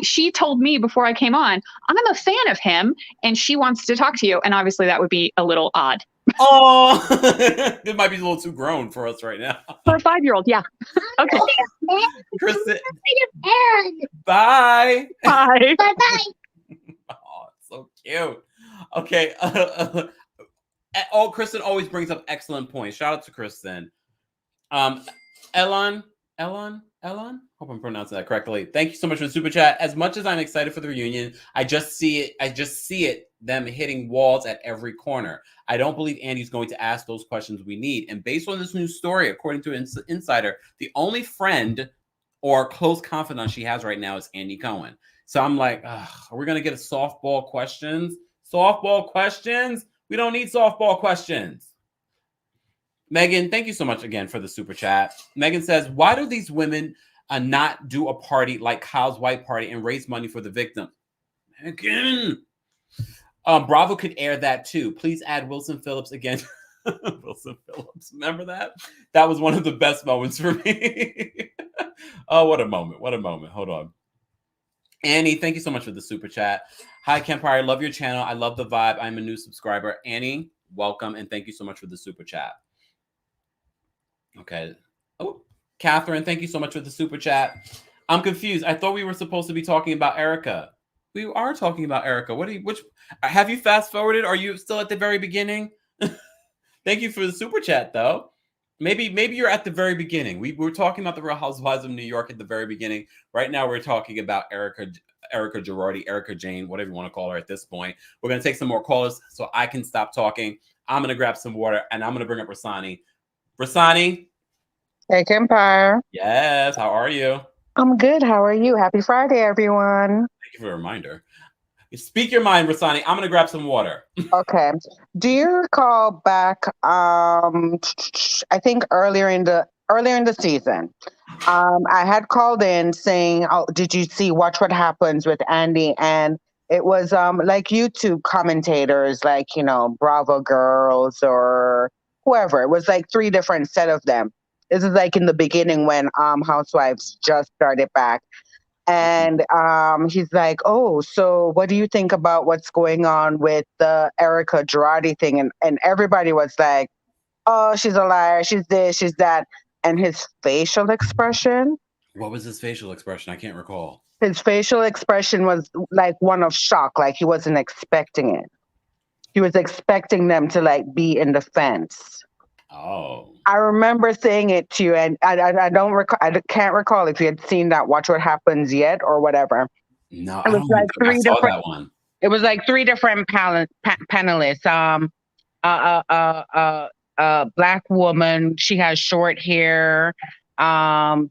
she told me before I came on, I'm a fan of him and she wants to talk to you. And obviously that would be a little odd. Oh, it might be a little too grown for us right now. For a 5-year-old, yeah. Okay. Kristen, bye. Bye. Bye-bye. Oh, so cute. Okay. Kristen always brings up excellent points. Shout out to Kristen. Elon. Hope I'm pronouncing that correctly. Thank you so much for the super chat. As much as I'm excited for the reunion, I just see it them hitting walls at every corner. I don't believe Andy's going to ask those questions we need. And based on this new story, according to an insider, the only friend or close confidant she has right now is Andy Cohen. So I'm like, are we going to get a softball questions? Softball questions? We don't need softball questions. Megan, thank you so much again for the super chat. Megan says, why do these women not do a party like Kyle's white party and raise money for the victim? Megan. Bravo could air that too. Please add Wilson Phillips again. Wilson Phillips. Remember that? That was one of the best moments for me. Oh, what a moment. What a moment. Hold on. Annie, thank you so much for the super chat. Hi, Kempire. Love your channel. I love the vibe. I'm a new subscriber. Annie, welcome. And thank you so much for the super chat. Okay. Oh, Catherine, thank you so much for the super chat. I'm confused. I thought we were supposed to be talking about Erika. We are talking about Erika. Have you fast forwarded? Are you still at the very beginning? Thank you for the super chat, though. Maybe you're at the very beginning. We were talking about the Real Housewives of New York at the very beginning. Right now, we're talking about Erika Girardi, Erika Jayne, whatever you want to call her at this point. We're going to take some more callers so I can stop talking. I'm going to grab some water, and I'm going to bring up Rasani. Rasani? Hey, Kempire. Yes, how are you? I'm good. How are you? Happy Friday, everyone. Thank you for the reminder. Speak your mind, Rasani. I'm going to grab some water. Okay. Do you recall back, I think earlier in the season, I had called in saying, oh, did you see Watch What Happens with Andy? And it was like YouTube commentators, like, Bravo Girls or whoever. It was like 3 different set of them. This is like in the beginning when Housewives just started back. And he's like, oh, so what do you think about what's going on with the Erika Jayne thing? And everybody was like, oh, she's a liar. She's this, she's that. And his facial expression. What was his facial expression? I can't recall. His facial expression was like one of shock, like he wasn't expecting it. He was expecting them to like be in defense. Oh. I remember saying it to you, and I don't recall. I can't recall if you had seen that Watch What Happens yet or whatever. No, It was like I saw that one. It was like three different panelists. Black woman. She has short hair.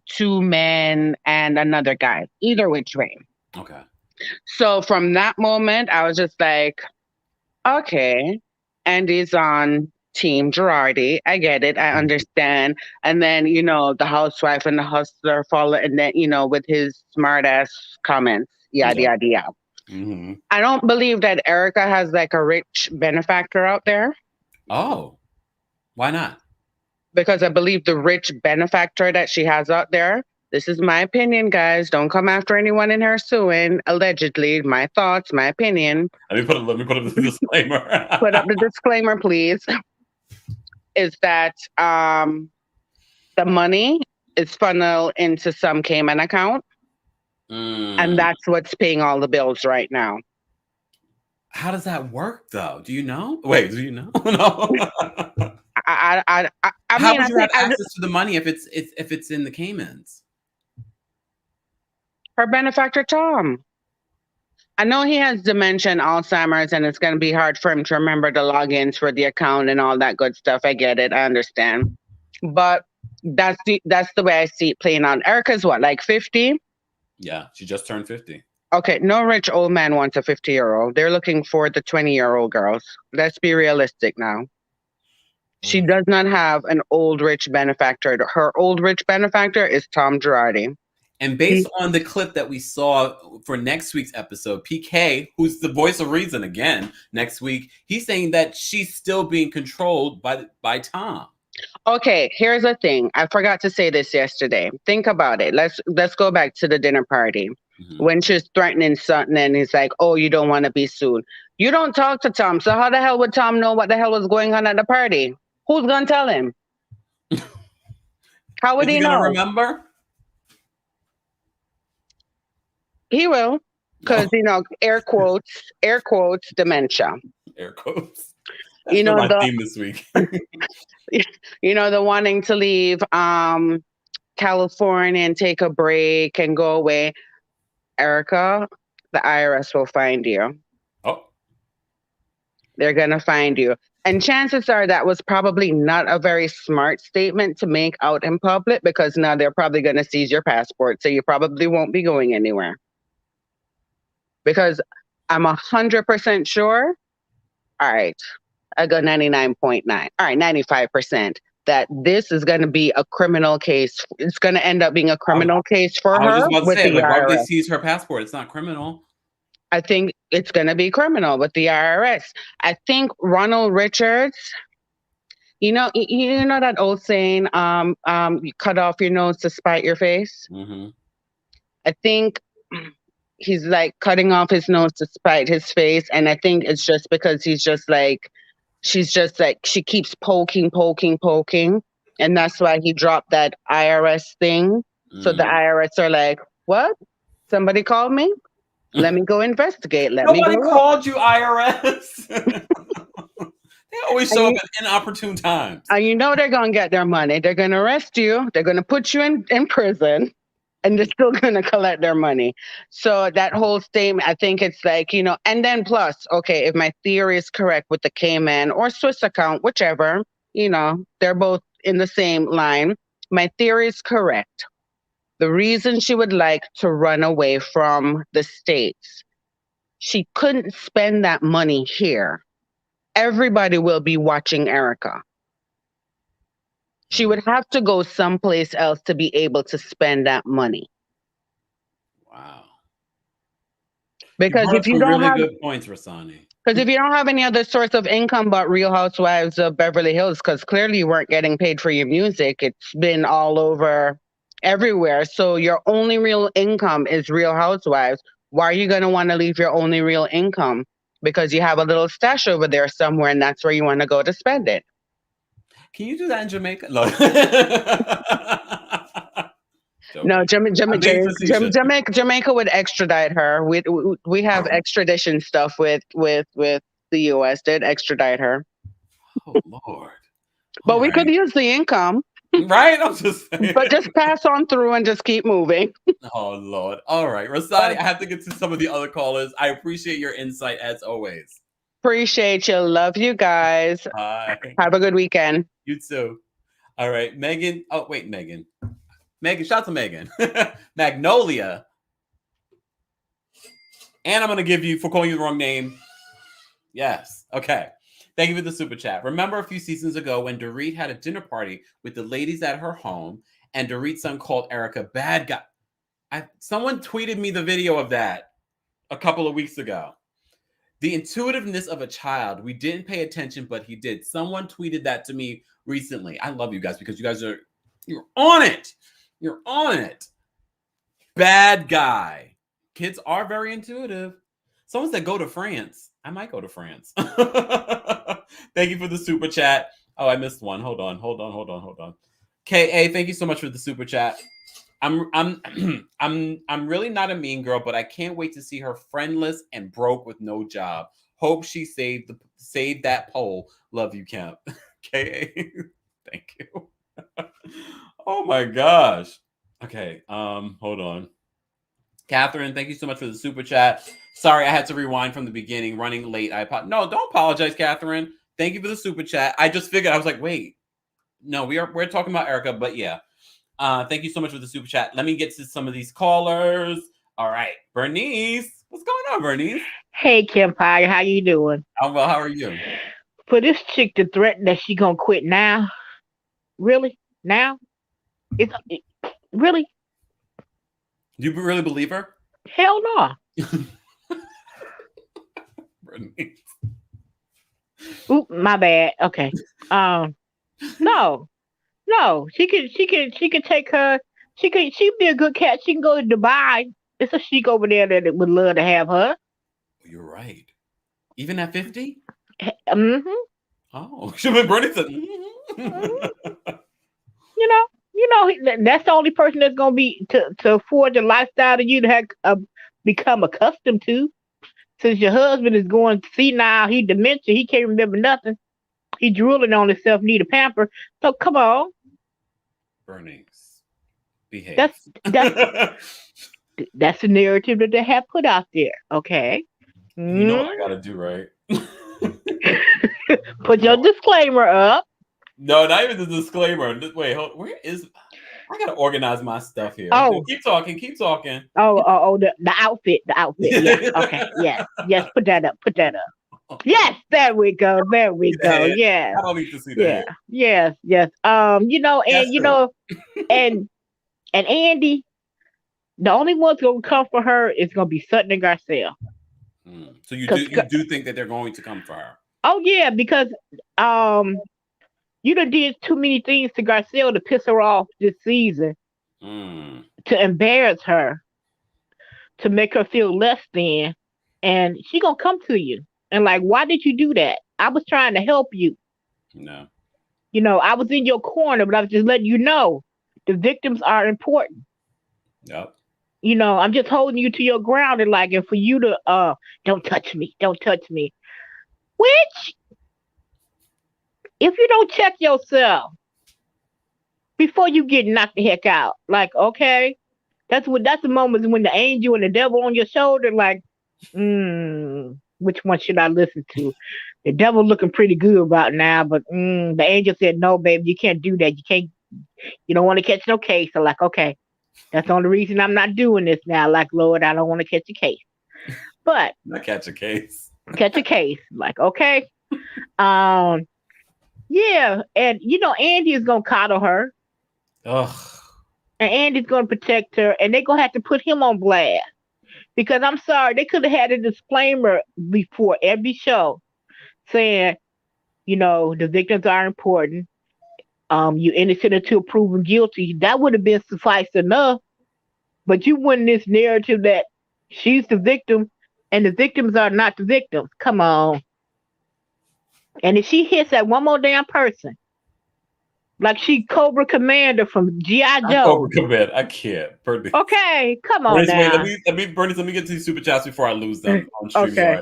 Two men and another guy. Either which way. Okay. So from that moment, I was just like, okay, Andy's on Team Girardi. I get it. I understand. And then, you know, the housewife and the hustler follow, and then, you know, with his smart ass comments, yada, yada, yada. Mm-hmm. I don't believe that Erika has like a rich benefactor out there. Oh, why not? Because I believe the rich benefactor that she has out there, this is my opinion, guys. Don't come after anyone in her suing. Allegedly, my thoughts, my opinion. Let me put up the disclaimer. Put up the disclaimer, please. Is that the money is funneled into some Cayman account. And that's what's paying all the bills right now. How does that work, though? Do you know? Wait, do you know? No. I How mean, would you have access to the money if it's in the Caymans? Her benefactor, Tom. I know he has dementia and Alzheimer's, and it's going to be hard for him to remember the logins for the account and all that good stuff. I get it. I understand. But that's the way I see it playing out. Erika's what, like 50? Yeah, she just turned 50. Okay, no rich old man wants a 50-year-old. They're looking for the 20-year-old girls. Let's be realistic now. She does not have an old rich benefactor. Her old rich benefactor is Tom Girardi. And based on the clip that we saw for next week's episode, PK, who's the voice of reason again next week, he's saying that she's still being controlled by Tom. Okay, here's the thing. I forgot to say this yesterday. Think about it. Let's go back to the dinner party. Mm-hmm. When she's threatening something and he's like, oh, you don't want to be sued. You don't talk to Tom. So how the hell would Tom know what the hell was going on at the party? Who's going to tell him? How would he know? Remember? He will. Because, you know, air quotes, dementia. Air quotes. That's you know, my theme this week. You know, the wanting to leave California and take a break and go away. Erika, the IRS will find you. Oh. They're going to find you. And chances are that was probably not a very smart statement to make out in public, because now they're probably going to seize your passport. So you probably won't be going anywhere. Because I'm 100% sure. All right. I go 99.9. All right, 95%. That this is going to be a criminal case. It's going to end up being a criminal case for her. I was just about to say, like, why would they seize her passport? It's not criminal. I think it's going to be criminal with the IRS. I think Ronald Richards, you know that old saying, you cut off your nose to spite your face? Mm-hmm. I think he's like cutting off his nose to spite his face. And I think it's just because she's just like, she keeps poking. And that's why he dropped that IRS thing. Mm. So the IRS are like, what? Somebody called me? Let me go investigate. Nobody called you, IRS. They always show up at inopportune times. And you know they're going to get their money. They're going to arrest you. They're going to put you in prison. And they're still going to collect their money. So that whole statement, I think it's like, you know, and then plus, okay, if my theory is correct with the Cayman or Swiss account, whichever, you know, they're both in the same line. My theory is correct. The reason she would like to run away from the States, she couldn't spend that money here. Everybody will be watching Erika. She would have to go someplace else to be able to spend that money. Wow. Because if you don't have good points, Rasani. Because if you don't have any other source of income but Real Housewives of Beverly Hills, because clearly you weren't getting paid for your music, it's been all over everywhere. So your only real income is Real Housewives. Why are you going to want to leave your only real income? Because you have a little stash over there somewhere and that's where you want to go to spend it. Can you do that in Jamaica? No. No, Jamaica would extradite her. We have extradition stuff with the U.S. They'd extradite her. Oh Lord! But we could use the income, right? I'm just saying. But just pass on through and just keep moving. Oh Lord! All right, Rosati, I have to get to some of the other callers. I appreciate your insight as always. Appreciate you. Love you guys. Bye. Have a good weekend. You too. All right, Megan. Oh wait, Megan. Shout out to Megan. Magnolia. And I'm going to give you, for calling you the wrong name. Yes. Okay. Thank you for the super chat. Remember a few seasons ago when Dorit had a dinner party with the ladies at her home and Dorit's son called Erika bad guy. Someone tweeted me the video of that a couple of weeks ago. The intuitiveness of a child. We didn't pay attention, but he did. Someone tweeted that to me recently. I love you guys because you guys you're on it. You're on it. Bad guy. Kids are very intuitive. Someone said go to France. I might go to France. Thank you for the super chat. Oh, I missed one. Hold on. KA, thank you so much for the super chat. I'm really not a mean girl, but I can't wait to see her friendless and broke with no job. Hope she saved that poll. Love you, Kemp. KA, thank you. Oh my gosh. Okay, hold on. Catherine, thank you so much for the super chat. Sorry, I had to rewind from the beginning, running late. No, don't apologize, Catherine. Thank you for the super chat. I just figured, I was like, wait. No, we're talking about Erika, but yeah. Thank you so much for the super chat. Let me get to some of these callers. All right, Bernice. What's going on, Bernice? Hey, Kempire, how you doing? I'm well, how are you? For this chick to threaten that she gonna quit now? Really? Now? Really? You really believe her? Hell no. Bernice. Oop, my bad. Okay. No. She could take her. She'd be a good cat. She can go to Dubai. It's a chic over there that would love to have her. You're right. Even at 50? Mm-hmm. Oh, Bernice said, You know, that's the only person that's gonna be to afford the lifestyle that you'd have become accustomed to. Since your husband is going senile, he dementia, he can't remember nothing. He drooling on himself, need a pamper. So come on, Bernice, behave. That's the narrative that they have put out there. Okay. You know what I gotta do, right? Put your disclaimer up. No, not even the disclaimer. Wait, where is? I gotta organize my stuff here. Oh, keep talking. Oh, the outfit. Yeah. Okay. Yes. Put that up. Yes, there we go. Yeah. I don't need to see that. Yes. And Andy, the only one's gonna come for her is gonna be Sutton and Garcelle. So you do think that they're going to come for her? Oh yeah, because you done did too many things to Garcelle to piss her off this season, to embarrass her, to make her feel less than, and she gonna come to you and like, why did you do that? I was trying to help you. No. I was in your corner, but I was just letting you know the victims are important. Yep. I'm just holding you to your ground and for you to don't touch me. Which, if you don't check yourself before you get knocked the heck out, okay, that's the moment when the angel and the devil on your shoulder, which one should I listen to? The devil looking pretty good about now, but the angel said, no, baby, you can't do that. You don't want to catch no case. So okay, that's the only reason I'm not doing this now. Lord, I don't want to catch a case. But not catch a case. Catch a case. Okay. Yeah, and Andy is gonna coddle her. Ugh. And Andy's gonna protect her, and they're gonna have to put him on blast. Because I'm sorry, they could have had a disclaimer before every show saying, the victims are important. You innocent until proven guilty. That would have been suffice enough. But you win this narrative that she's the victim and the victims are not the victims. Come on. And if she hits that one more damn person, like she Cobra Commander from G.I. Joe. Cobra Commander. I can't. Bernice. Okay, come on Bernice, now. wait, Bernice, let me get to these super chats before I lose them on Okay.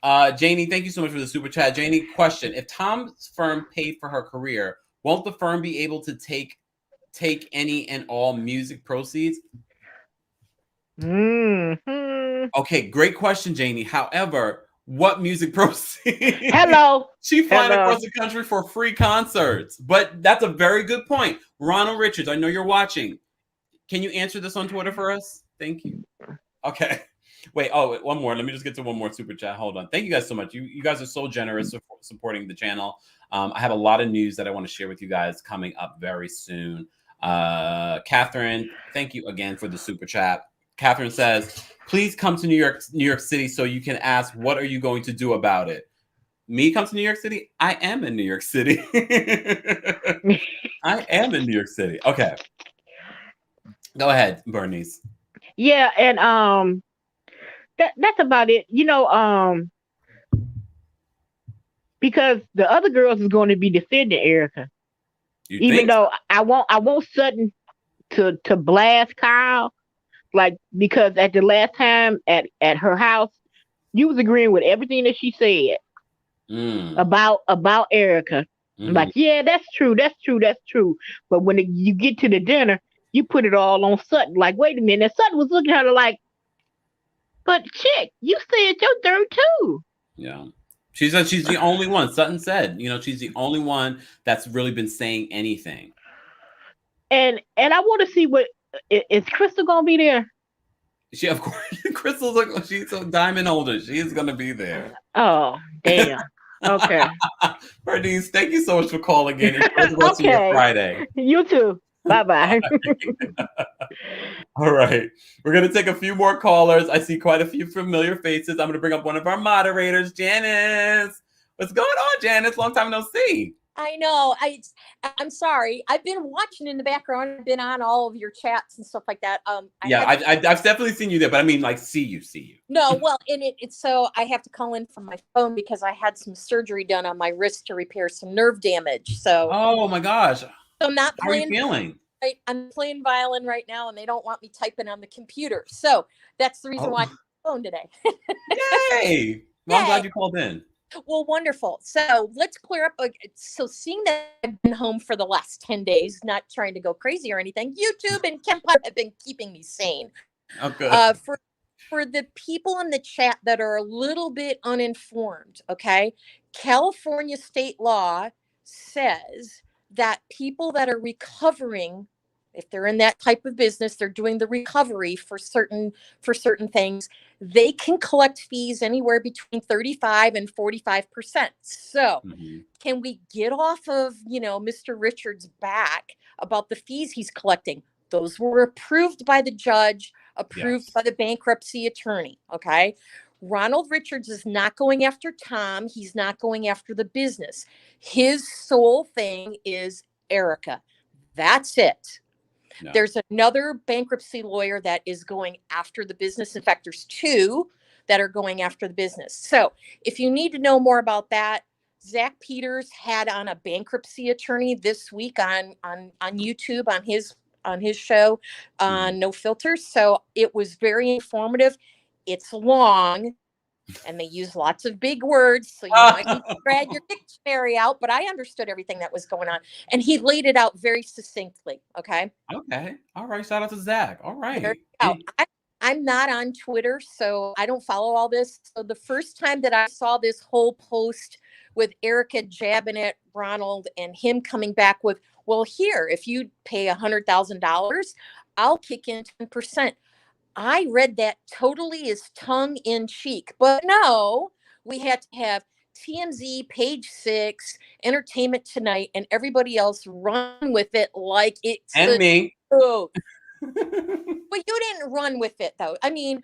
StreamYard. Janie, thank you so much for the super chat. Janie, question. If Tom's firm paid for her career, won't the firm be able to take any and all music proceeds? Mm-hmm. Okay, great question, Janie. However, what music proceeds? Hello. She flying across the country for free concerts. But that's a very good point. Ronald Richards, I know you're watching. Can you answer this on Twitter for us? Thank you. Okay. Wait, one more. Let me just get to one more super chat. Hold on. Thank you guys so much. You guys are so generous for supporting the channel. I have a lot of news that I want to share with you guys coming up very soon. Catherine, thank you again for the super chat. Catherine says, please come to New York City so you can ask, what are you going to do about it? Me come to New York City? I am in New York City. I am in New York City. Okay. Go ahead, Bernice. Yeah, and that's about it. Because the other girls is going to be defending Erika. Even though I want Sutton to blast Kyle. Like, because at the last time at her house, you was agreeing with everything that she said about Erika. Like, yeah, that's true. But when you get to the dinner, you put it all on Sutton. Like, wait a minute. And Sutton was looking at her like, but chick, you said your third too. Yeah. She said she's the only one. Sutton said, she's the only one that's really been saying anything. And I want to see what is Crystal gonna be there? She, of course, Crystal's she's a diamond holder. She is gonna be there. Oh, damn. Okay. Bernice, thank you so much for calling in. Enjoy the rest of your Friday. You too. Bye-bye. All right. We're going to take a few more callers. I see quite a few familiar faces. I'm going to bring up one of our moderators, Janice. What's going on, Janice? Long time no see. I know. I'm sorry. I've been watching in the background. I've been on all of your chats and stuff like that. I've definitely seen you there, but I mean, like, see you. No, well, and it's so I have to call in from my phone because I had some surgery done on my wrist to repair some nerve damage. So. Oh my gosh. So I'm not playing. How are you feeling? I'm playing violin right now, and they don't want me typing on the computer. So that's the reason why I'm on the phone today. Yay! Well, I'm glad you called in. Well, wonderful. So let's clear up. So seeing that I've been home for the last 10 days, not trying to go crazy or anything, YouTube and Kempire have been keeping me sane. Okay. For the people in the chat that are a little bit uninformed, okay, California state law says that people that are recovering, if they're in that type of business, they're doing the recovery for certain things, they can collect fees anywhere between 35 and 45%. So can we get off of, Mr. Richards' back about the fees he's collecting? Those were approved by the judge, approved by the bankruptcy attorney. Okay. Ronald Richards is not going after Tom. He's not going after the business. His sole thing is Erika. That's it. No. There's another bankruptcy lawyer that is going after the business. In fact, there's two that are going after the business. So if you need to know more about that, Zach Peters had on a bankruptcy attorney this week on YouTube on his show on No Filters. So it was very informative. It's long and they use lots of big words. So you might need to drag your dictionary out, but I understood everything that was going on. And he laid it out very succinctly. Okay. Okay. All right. Shout out to Zach. All right. I'm not on Twitter, so I don't follow all this. So the first time that I saw this whole post with Erika jabbing at Ronald and him coming back with, well, here, if you pay $100,000, I'll kick in 10%. I read that totally as tongue in cheek, but no, we had to have TMZ, Page 6, Entertainment Tonight, and everybody else run with it like it's and me. Truth. But you didn't run with it, though. I mean,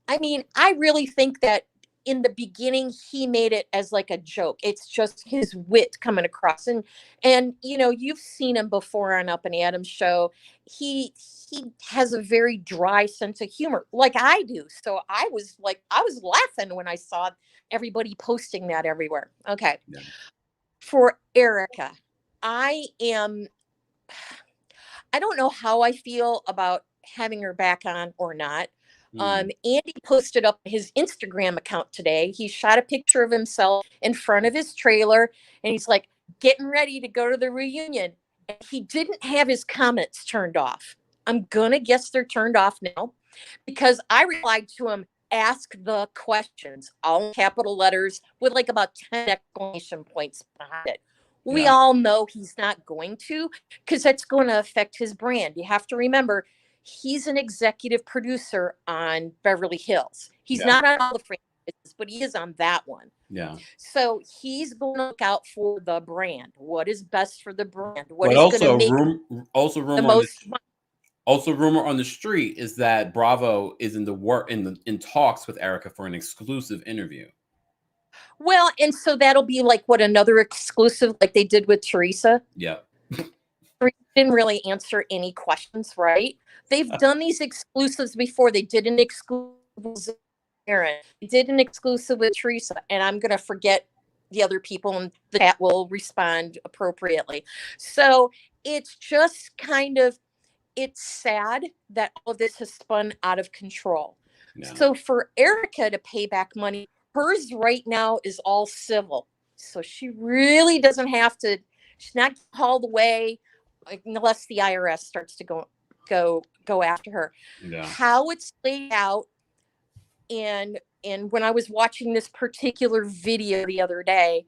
I really think that in the beginning he made it as like a joke. It's just his wit coming across, and you've seen him before on Up and Adam's show. He has a very dry sense of humor, like I do. So I was laughing when I saw everybody posting that everywhere. Okay, Yeah. For Erika, I don't know how I feel about having her back on or not. Andy posted up his Instagram account today. He shot a picture of himself in front of his trailer, and he's like getting ready to go to the reunion. And he didn't have his comments turned off. I'm gonna guess they're turned off now, because I replied to him, "Ask the questions," all in capital letters with like about 10 exclamation points behind it. We all know he's not going to, because that's going to affect his brand. You have to remember, he's an executive producer on Beverly Hills. He's not on all the franchises, but he is on that one. Yeah. So he's going to look out for the brand. What is best for the brand? What is going to make the most money? Also, rumor on the street is that Bravo is in talks with Erika for an exclusive interview. Well, and so that'll be like another exclusive, like they did with Teresa. Yeah. Teresa didn't really answer any questions, right? They've done these exclusives before. They did an exclusive with Aaron. They did an exclusive with Teresa, and I'm going to forget the other people, and the chat will respond appropriately. So it's just it's sad that all of this has spun out of control. Yeah. So for Erika to pay back money, hers right now is all civil. So she really doesn't have to, she's not hauled away unless the IRS starts to go after her. Yeah. How it's laid out, and when I was watching this particular video the other day,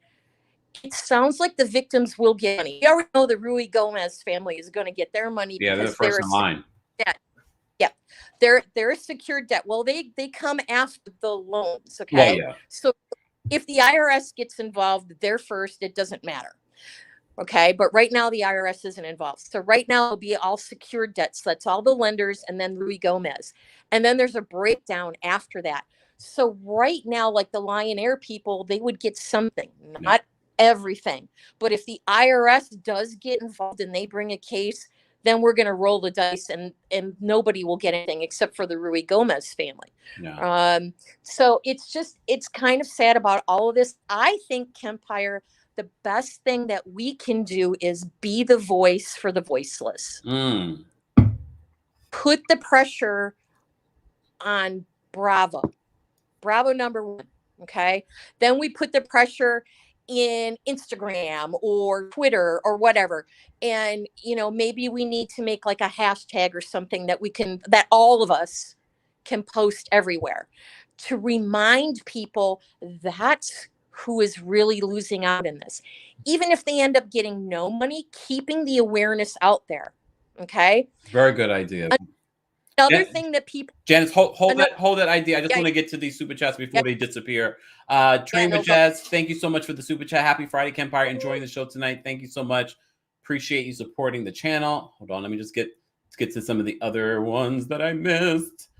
it sounds like the victims will get money. We already know the Rui Gomez family is going to get their money. Yeah, because they're first in line. Yeah, they're a secured debt. Well, they come after the loans. Okay, yeah. So if the IRS gets involved, they're first. It doesn't matter. Okay, but right now the IRS isn't involved. So right now it'll be all secured debts. That's all the lenders, and then Rui Gomez, and then there's a breakdown after that. So right now, like the Lion Air people, they would get something, not everything. But if the IRS does get involved and they bring a case, then we're going to roll the dice, and nobody will get anything except for the Rui Gomez family. Yeah. So it's kind of sad about all of this. I think Kempire, the best thing that we can do is be the voice for the voiceless. Put the pressure on Bravo number one. Okay. Then we put the pressure in Instagram or Twitter or whatever. And, maybe we need to make like a hashtag or something that all of us can post everywhere to remind people that's who is really losing out in this. Even if they end up getting no money, keeping the awareness out there. Okay. Very good idea. Another thing that people, Janice, hold that idea. I just want to get to these super chats before they disappear. Train with Jazz, thank you so much for the super chat. Happy Friday, Kempire. Enjoying the show tonight. Thank you so much. Appreciate you supporting the channel. Hold on, let me just get to some of the other ones that I missed.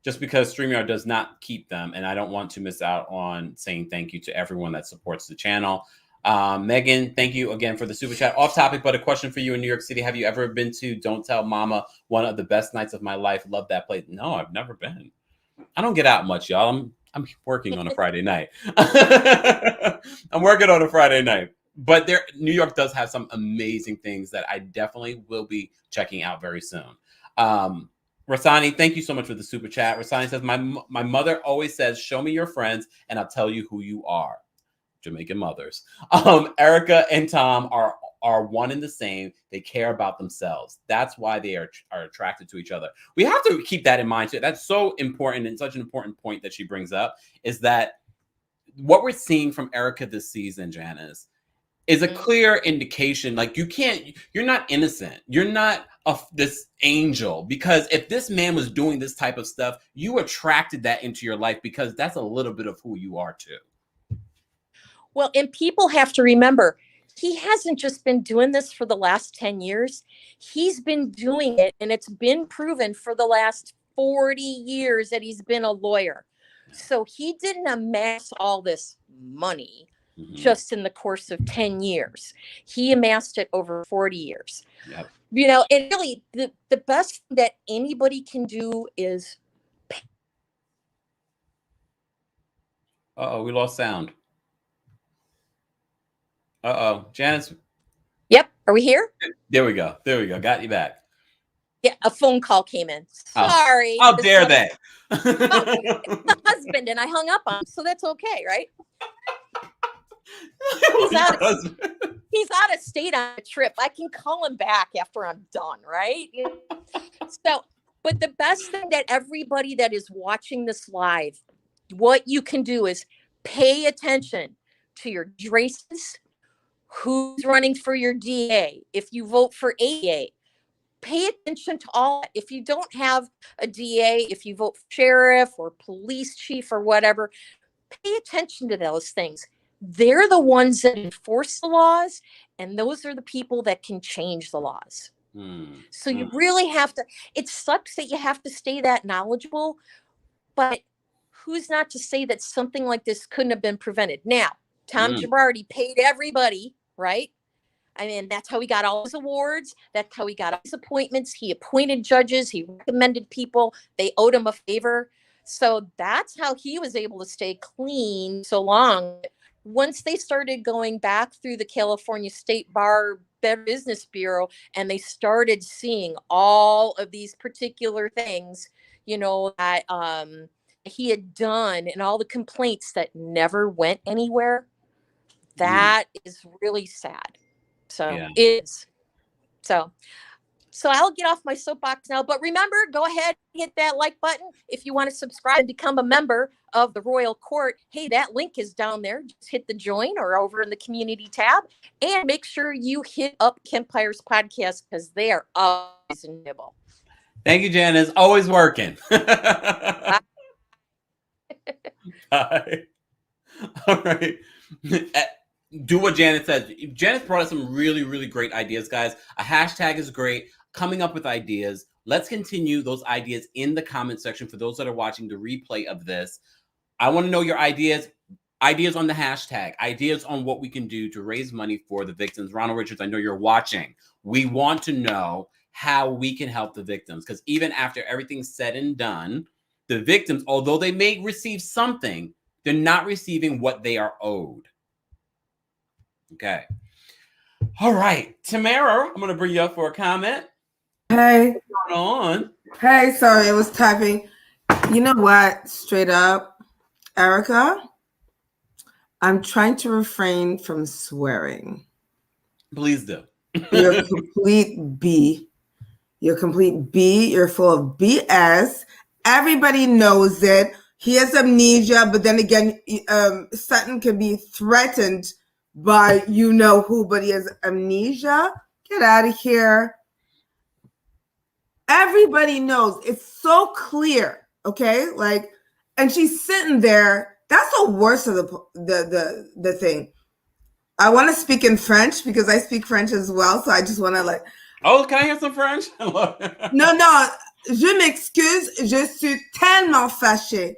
Just because StreamYard does not keep them, and I don't want to miss out on saying thank you to everyone that supports the channel. Megan, thank you again for the super chat. Off topic, but a question for you in New York City. Have you ever been to Don't Tell Mama, one of the best nights of my life? Love that place. No, I've never been. I don't get out much, y'all. I'm working on a Friday night. I'm working on a Friday night. But New York does have some amazing things that I definitely will be checking out very soon. Rasani, thank you so much for the super chat. Rasani says, my mother always says, show me your friends and I'll tell you who you are. Jamaican mothers. Erika and Tom are one and the same. They care about themselves. That's why they are attracted to each other. We have to keep that in mind too. That's so important, and such an important point that she brings up is that what we're seeing from Erika this season, Janice, is a clear indication. Like you're not innocent. You're not this angel, because if this man was doing this type of stuff, you attracted that into your life because that's a little bit of who you are too. Well, and people have to remember, he hasn't just been doing this for the last 10 years. He's been doing it, and it's been proven for the last 40 years that he's been a lawyer. So he didn't amass all this money just in the course of 10 years. He amassed it over 40 years. Yep. You know, and really the best that anybody can do is pay. Uh-oh, we lost sound. Uh-oh, Janice. Yep. Are we here? There we go. There we go. Got you back. Yeah, a phone call came in. Sorry. How dare they? The husband, and I hung up on him, so that's okay, right? He's out of state on a trip. I can call him back after I'm done, right? So, but the best thing that everybody that is watching this live, what you can do is pay attention to your races, who's running for your DA. If you vote for ADA, pay attention to all that. If you don't have a DA, if you vote for sheriff or police chief or whatever, pay attention to those things. They're the ones that enforce the laws, and those are the people that can change the laws. So you really have to, it sucks that you have to stay that knowledgeable, but who's not to say that something like this couldn't have been prevented? Now, Tom Girardi paid everybody, right? I mean, that's how he got all his awards. That's how he got all his appointments. He appointed judges. He recommended people. They owed him a favor. So that's how he was able to stay clean so long. Once they started going back through the California State Bar Better Business Bureau, and they started seeing all of these particular things, you know, that he had done and all the complaints that never went anywhere, that is really sad. So it is. So I'll get off my soapbox now. But remember, go ahead and hit that like button if you want to subscribe and become a member of the Royal Court. Hey, that link is down there. Just hit the join or over in the community tab. And make sure you hit up Kempire's podcast because they are always enjoyable. Thank you, Janice. Always working. Bye. Bye. All right. Do what Janice says. Janice brought us some really, really great ideas, guys. A hashtag is great. Coming up with ideas. Let's continue those ideas in the comment section for those that are watching the replay of this. I want to know your ideas. Ideas on the hashtag. Ideas on what we can do to raise money for the victims. Ronald Richards, I know you're watching. We want to know how we can help the victims. Because even after everything's said and done, the victims, although they may receive something, they're not receiving what they are owed. Okay. All right. Tamara, I'm going to bring you up for a comment. Hey. What's going on? Hey, sorry, it was typing. You know what? Straight up, Erika, I'm trying to refrain from swearing. Please do. You're a complete B. You're a complete B. You're full of BS. Everybody knows it. He has amnesia, but then again, Sutton can be threatened by you know who, but he has amnesia. Get out of here. Everybody knows. It's so clear, okay? Like, and she's sitting there. That's the worst of the thing. I want to speak in French because I speak French as well, so I just want to like. Oh, can I hear some French? Non, je m'excuse. Je suis tellement fâchée.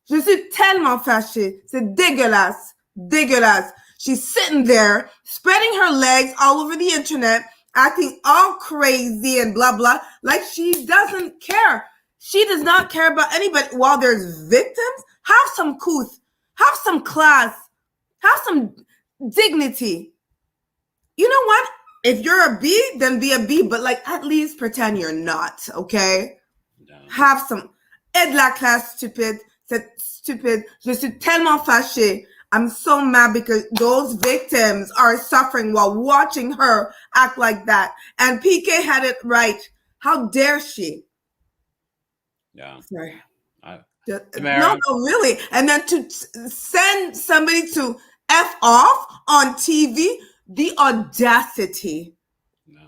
Je suis tellement fâchée. C'est dégueulasse. Dégueulasse. She's sitting there, spreading her legs all over the internet, acting all crazy and blah, blah, like she doesn't care. She does not care about anybody. While there's victims, have some couth, have some class, have some dignity. You know what? If you're a B, then be a B, but like at least pretend you're not, okay? No. Have some. Aide la classe, stupide. C'est stupide. Je suis tellement fâchée. I'm so mad because those victims are suffering while watching her act like that. And PK had it right. How dare she? Yeah. Sorry. No, really. And then to send somebody to F off on TV, the audacity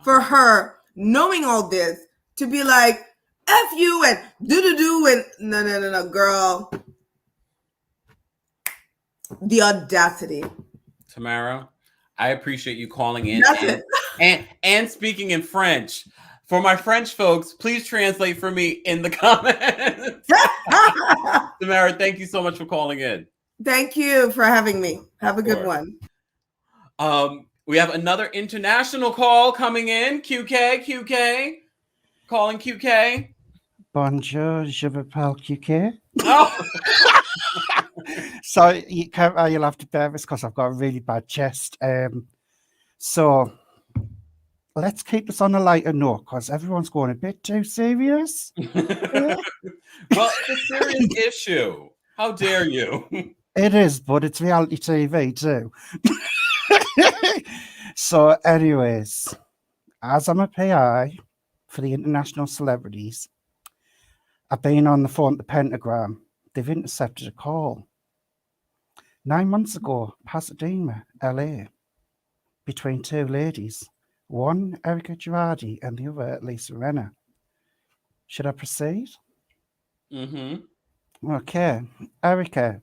for her, knowing all this, to be like, F you and do and no, girl. The audacity. Tamara, I appreciate you calling in Nothing. and speaking in French. For my French folks, please translate for me in the comments. Tamara, thank you so much for calling in. Thank you for having me. Have a good course. one. We have another international call coming in. QK, calling QK. Bonjour, je m'appelle QK. Oh. So you'll have to bear this because I've got a really bad chest. So let's keep this on a lighter note because everyone's going a bit too serious. Well, it's a serious issue. How dare you? It is, but it's reality TV too. So anyways, as I'm a PI for the international celebrities, I've been on the phone at the Pentagram. They've intercepted a call 9 months ago, Pasadena, LA, between two ladies, one Erika Jayne and the other Lisa Rinna. Should I proceed? Mm-hmm. Okay. Erika,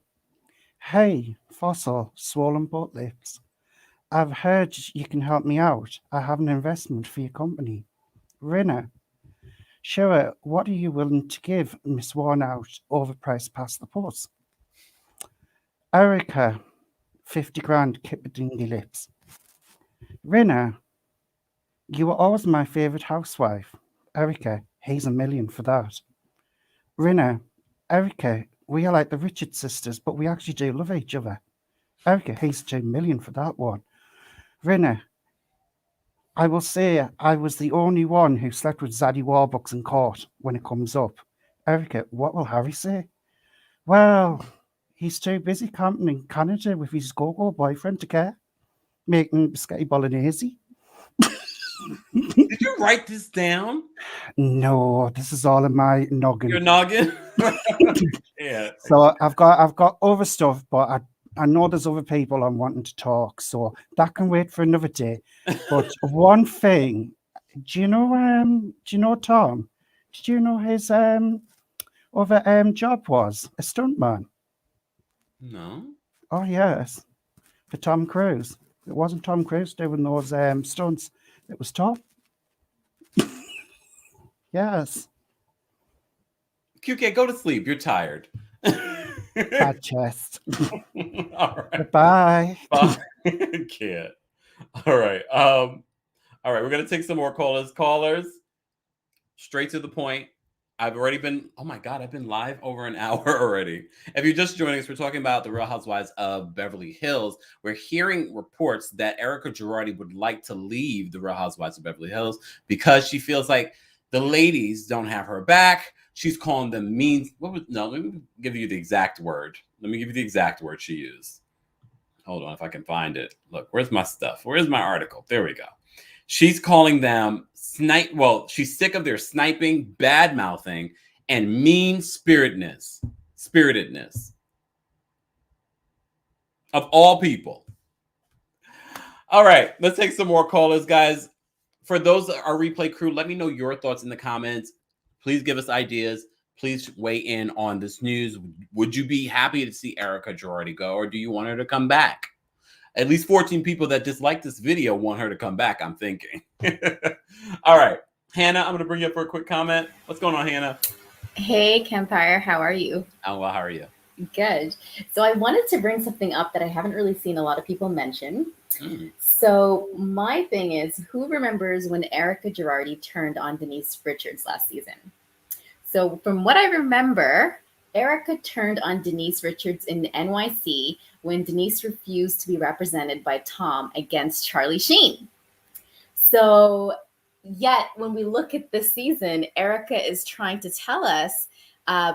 hey, fossil, swollen butt lips. I've heard you can help me out. I have an investment for your company. Rinna, sure, what are you willing to give Miss Worn Out overpriced past the post? Erika, 50 grand, kipperdingy lips. Rinna, you were always my favourite housewife. Erika, he's $1 million for that. Rinna, Erika, we are like the Richards sisters, but we actually do love each other. Erika, he's $2 million for that one. Rinna, I will say I was the only one who slept with Zaddy Warbucks in court when it comes up. Erika, what will Harry say? Well, he's too busy camping in Canada with his go-go boyfriend to care, making spaghetti bolognese. Did you write this down? No, this is all in my noggin. Your noggin? Yeah. So I've got other stuff, but I know there's other people I'm wanting to talk, so that can wait for another day. But one thing, do you know Tom? Did you know his other job was a stuntman? No. Oh yes, for Tom Cruise. It wasn't Tom Cruise doing those stunts. It was Tom. Yes. QK, go to sleep. You're tired. Bad chest. All right. Bye. Bye. Can't. All right. All right. We're gonna take some more callers. Straight to the point. I've already been. Oh my God! I've been live over an hour already. If you're just joining us, we're talking about the Real Housewives of Beverly Hills. We're hearing reports that Erika Jayne would like to leave the Real Housewives of Beverly Hills because she feels like the ladies don't have her back. She's calling them mean. Let me give you the exact word. Let me give you the exact word she used. Hold on, if I can find it. Look, where's my stuff? Where's my article? There we go. She's calling them she's sick of their sniping, bad mouthing, and mean spiritedness. Of all people. All right, let's take some more callers, guys. For those our replay crew, let me know your thoughts in the comments. Please give us ideas. Please weigh in on this news. Would you be happy to see Erika Jayne go, or do you want her to come back? At least 14 people that dislike this video want her to come back, I'm thinking. All right. Hannah, I'm going to bring you up for a quick comment. What's going on, Hannah? Hey, Kempire. How are you? Oh, well, how are you? Good. So I wanted to bring something up that I haven't really seen a lot of people mention. So my thing is, who remembers when Erika Jayne turned on Denise Richards last season? So from what I remember, Erika turned on Denise Richards in the NYC when Denise refused to be represented by Tom against Charlie Sheen. So yet when we look at this season, Erika is trying to tell us,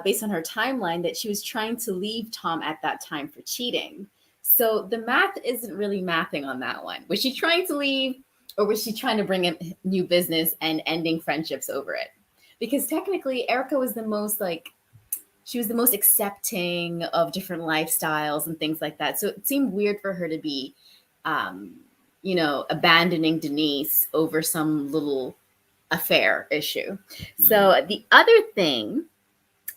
based on her timeline, that she was trying to leave Tom at that time for cheating. So the math isn't really mathing on that one. Was she trying to leave, or was she trying to bring in new business and ending friendships over it? Because technically Erika was the most she was the most accepting of different lifestyles and things like that. So it seemed weird for her to be, abandoning Denise over some little affair issue. So the other thing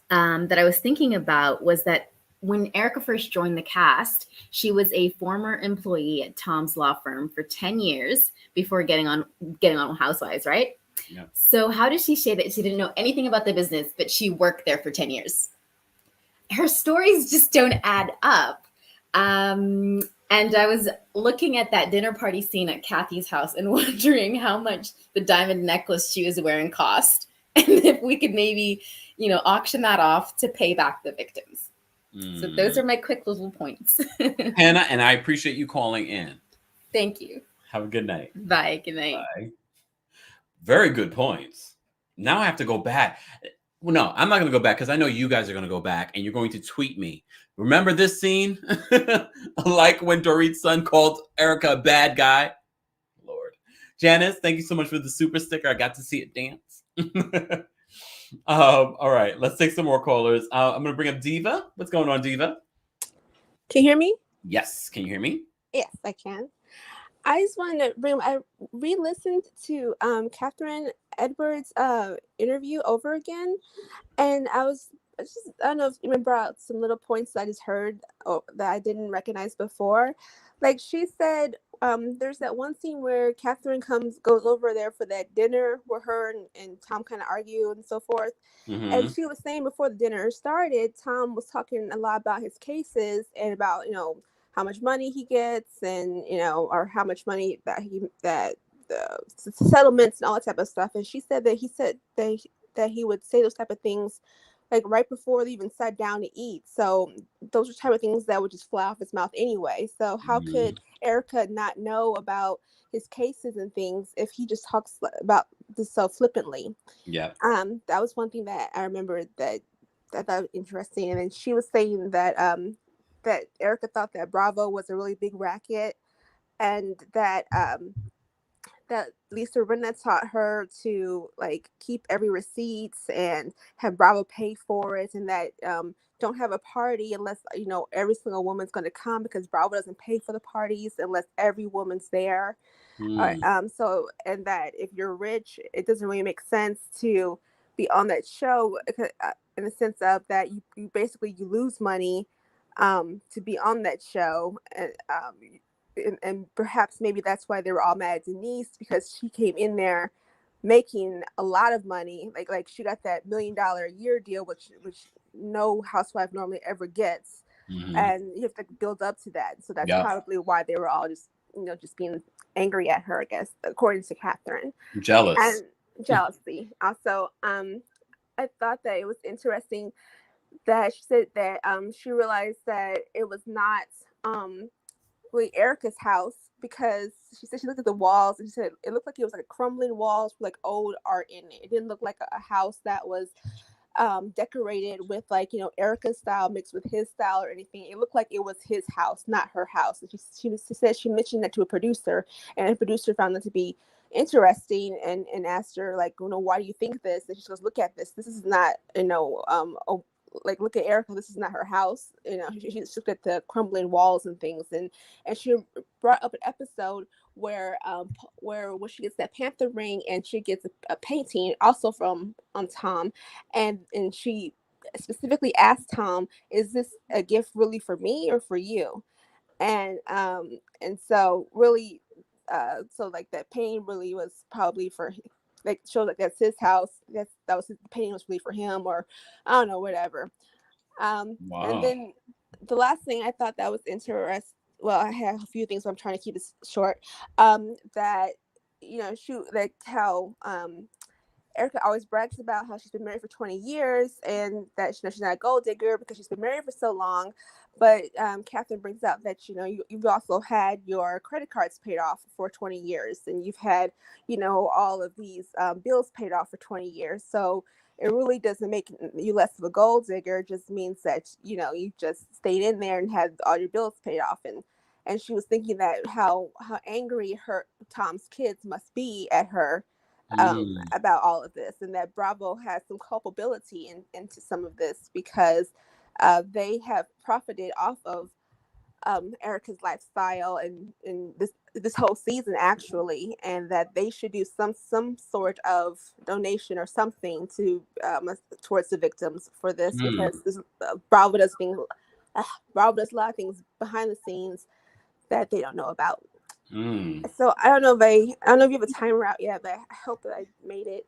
that I was thinking about was that when Erika first joined the cast, she was a former employee at Tom's law firm for 10 years before getting on Housewives, right? Yeah. So how does she say that she didn't know anything about the business, but she worked there for 10 years? Her stories just don't add up. And I was looking at that dinner party scene at Kathy's house and wondering how much the diamond necklace she was wearing cost. And if we could maybe, auction that off to pay back the victims. So those are my quick little points. Hannah, and I appreciate you calling in. Thank you. Have a good night. Bye. Good night. Bye. Very good points. Now I have to go back. Well, no, I'm not going to go back because I know you guys are going to go back and you're going to tweet me. Remember this scene? Like when Dorit's son called Erika a bad guy? Lord. Janice, thank you so much for the super sticker. I got to see it dance. All right, let's take some more callers. I'm going to bring up Diva. What's going on, Diva? Can you hear me? Yes. Can you hear me? Yes, I can. I just wanted to bring. I re-listened to Catherine Edwards' interview over again, and I don't know if you remember out some little points that I just heard that I didn't recognize before. Like she said, there's that one scene where Catherine goes over there for that dinner where her and Tom kind of argue and so forth. Mm-hmm. And she was saying before the dinner started, Tom was talking a lot about his cases and about, how much money he gets and, or how much money that the settlements and all that type of stuff. And she said that he would say those type of things like right before they even sat down to eat. So those are type of things that would just fly off his mouth anyway. So how could Erika not know about his cases and things if he just talks about this so flippantly? Yeah. That was one thing that I remember that I thought was interesting. And then she was saying that that Erika thought that Bravo was a really big racket, and that that Lisa Rinna taught her to like keep every receipts and have Bravo pay for it, and that don't have a party unless every single woman's going to come, because Bravo doesn't pay for the parties unless every woman's there. So, and that if you're rich, it doesn't really make sense to be on that show in the sense of that you basically lose money to be on that show, and perhaps maybe that's why they were all mad at Denise, because she came in there making a lot of money, like she got that $1 million a year deal, which no housewife normally ever gets, and you have to build up to that. So that's probably why they were all just being angry at her, I guess, according to Catherine. Jealous. And jealousy. Also, I thought that it was interesting that she said that she realized that it was not really Erika's house, because she said she looked at the walls and she said it looked like it was like crumbling walls with like old art in it. It didn't look like a house that was decorated with like Erika's style mixed with his style or anything. It looked like it was his house, not her house. And she said she mentioned that to a producer, and the producer found that to be interesting and asked her like, why do you think this? And she goes, look at this. This is not like, look at Erika, this is not her house. She looked at the crumbling walls and things, and she brought up an episode where when she gets that panther ring and she gets a painting also from Tom, and she specifically asked Tom, is this a gift really for me or for you? And so really so like that painting really was probably for, like, shows like that's his house. That was his painting was really for him, or I don't know, whatever. Wow. And then the last thing I thought that was interesting. Well, I have a few things, but I'm trying to keep this short. That like how Erika always brags about how she's been married for 20 years and that she's not a gold digger because she's been married for so long. But Catherine brings out that you've also had your credit cards paid off for 20 years, and you've had all of these bills paid off for 20 years. So it really doesn't make you less of a gold digger. It just means that you just stayed in there and had all your bills paid off. And she was thinking that how angry Tom's kids must be at her about all of this, and that Bravo has some culpability into some of this because they have profited off of Erika's lifestyle and this whole season actually, and that they should do some sort of donation or something to towards the victims for this, because this, Bravo doesn't Rob does a lot of things behind the scenes that they don't know about. Mm. So I don't know if you have a timer out yet, but I hope that I made it.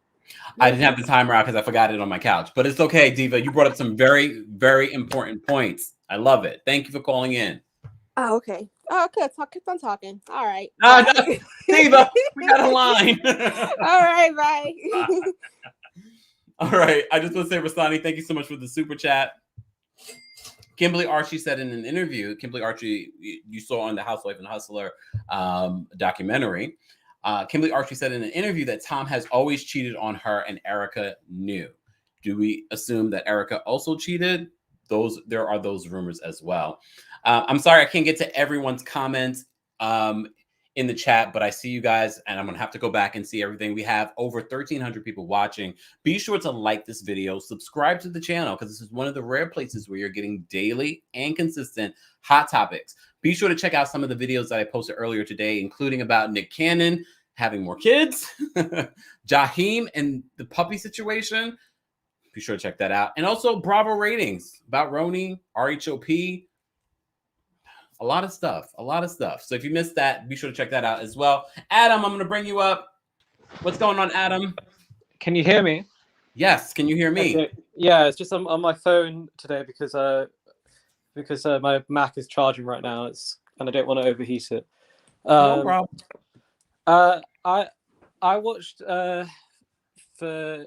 I didn't have the timer out because I forgot it on my couch, but it's okay, Diva. You brought up some very, very important points. I love it. Thank you for calling in. Oh, okay. Oh, okay. Keep on talking. All right. No, Diva, we got a line. All right, bye. All right. I just want to say, Rastani, thank you so much for the super chat. Kimberly Archie said in an interview, Kimberly Archie, you saw on the Housewife and Hustler documentary, Kimberly Archie said in an interview that Tom has always cheated on her and Erika knew. Do we assume that Erika also cheated? There are those rumors as well. I'm sorry I can't get to everyone's comments in the chat, but I see you guys, and I'm going to have to go back and see everything. We have over 1,300 people watching. Be sure to like this video, subscribe to the channel, because this is one of the rare places where you're getting daily and consistent hot topics. Be sure to check out some of the videos that I posted earlier today, including about Nick Cannon having more kids, Jaheim and the puppy situation. Be sure to check that out. And also Bravo ratings about RHONY, RHOP, a lot of stuff. So if you missed that, be sure to check that out as well. Adam, I'm going to bring you up. What's going on, Adam? Can you hear me? Yes. Can you hear me? Okay. Yeah, it's just on my phone today because my Mac is charging right now. And I don't want to overheat it. No problem. I watched for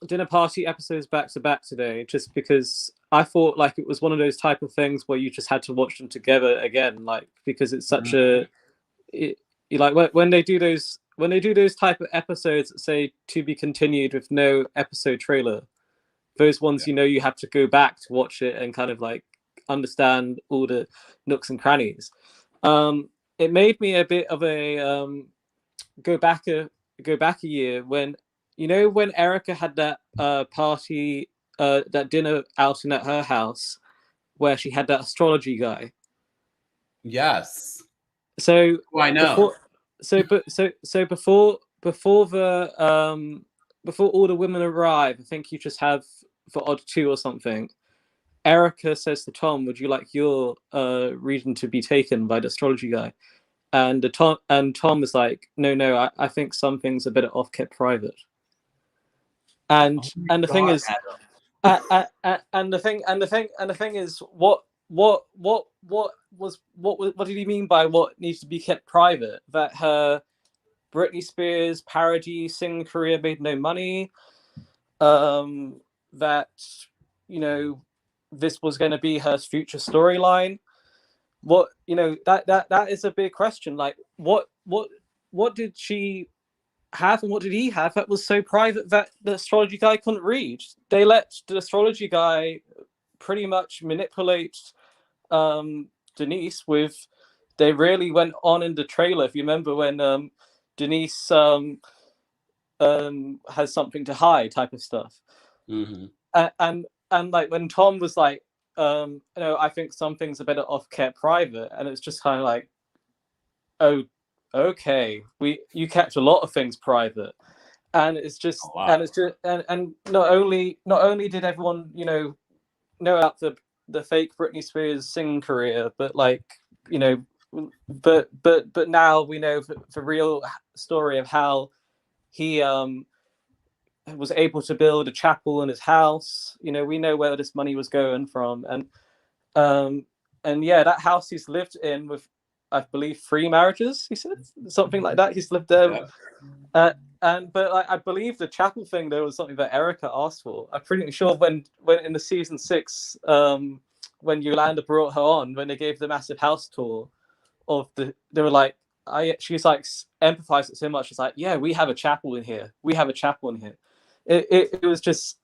dinner party episodes back to back today just because I thought like it was one of those type of things where you just had to watch them together again, like because it's such when they do those type of episodes that say to be continued with no episode trailer, those ones you have to go back to watch it and kind of like understand all the nooks and crannies. It made me a bit of a go back a year when when Erika had that party, that dinner outing at her house where she had that astrology guy. Yes. So I know. Before all the women arrive, I think you just have for odd two or something. Erika says to Tom, "Would you like your reading to be taken by the astrology guy?" And Tom is like, "No, I think some things are better off kept private." And the thing is, and the thing is, what did he mean by what needs to be kept private? That her Britney Spears parody singing career made no money. That this was going to be her future storyline. That is a big question. Like, what did she have and what did he have that was so private that the astrology guy couldn't read? They let the astrology guy pretty much manipulate Denise with. They really went on in the trailer. If you remember when Denise has something to hide, type of stuff. Mm-hmm. And like when Tom was like, I think some things are better off kept private, and it's just kind of like, oh, okay, you kept a lot of things private, and it's just, and it's just, and not only did everyone know about the fake Britney Spears singing career, but like but now we know the real story of how he was able to build a chapel in his house. We know where this money was going from, and yeah, that house he's lived in with, I believe, 3 marriages. He said something like that. He's lived there, but like, I believe the chapel thing there was something that Erika asked for. I'm pretty sure when in the season 6, when Yolanda brought her on, when they gave the massive house tour they were like, she's like empathized it so much. It's like, yeah, we have a chapel in here. It was just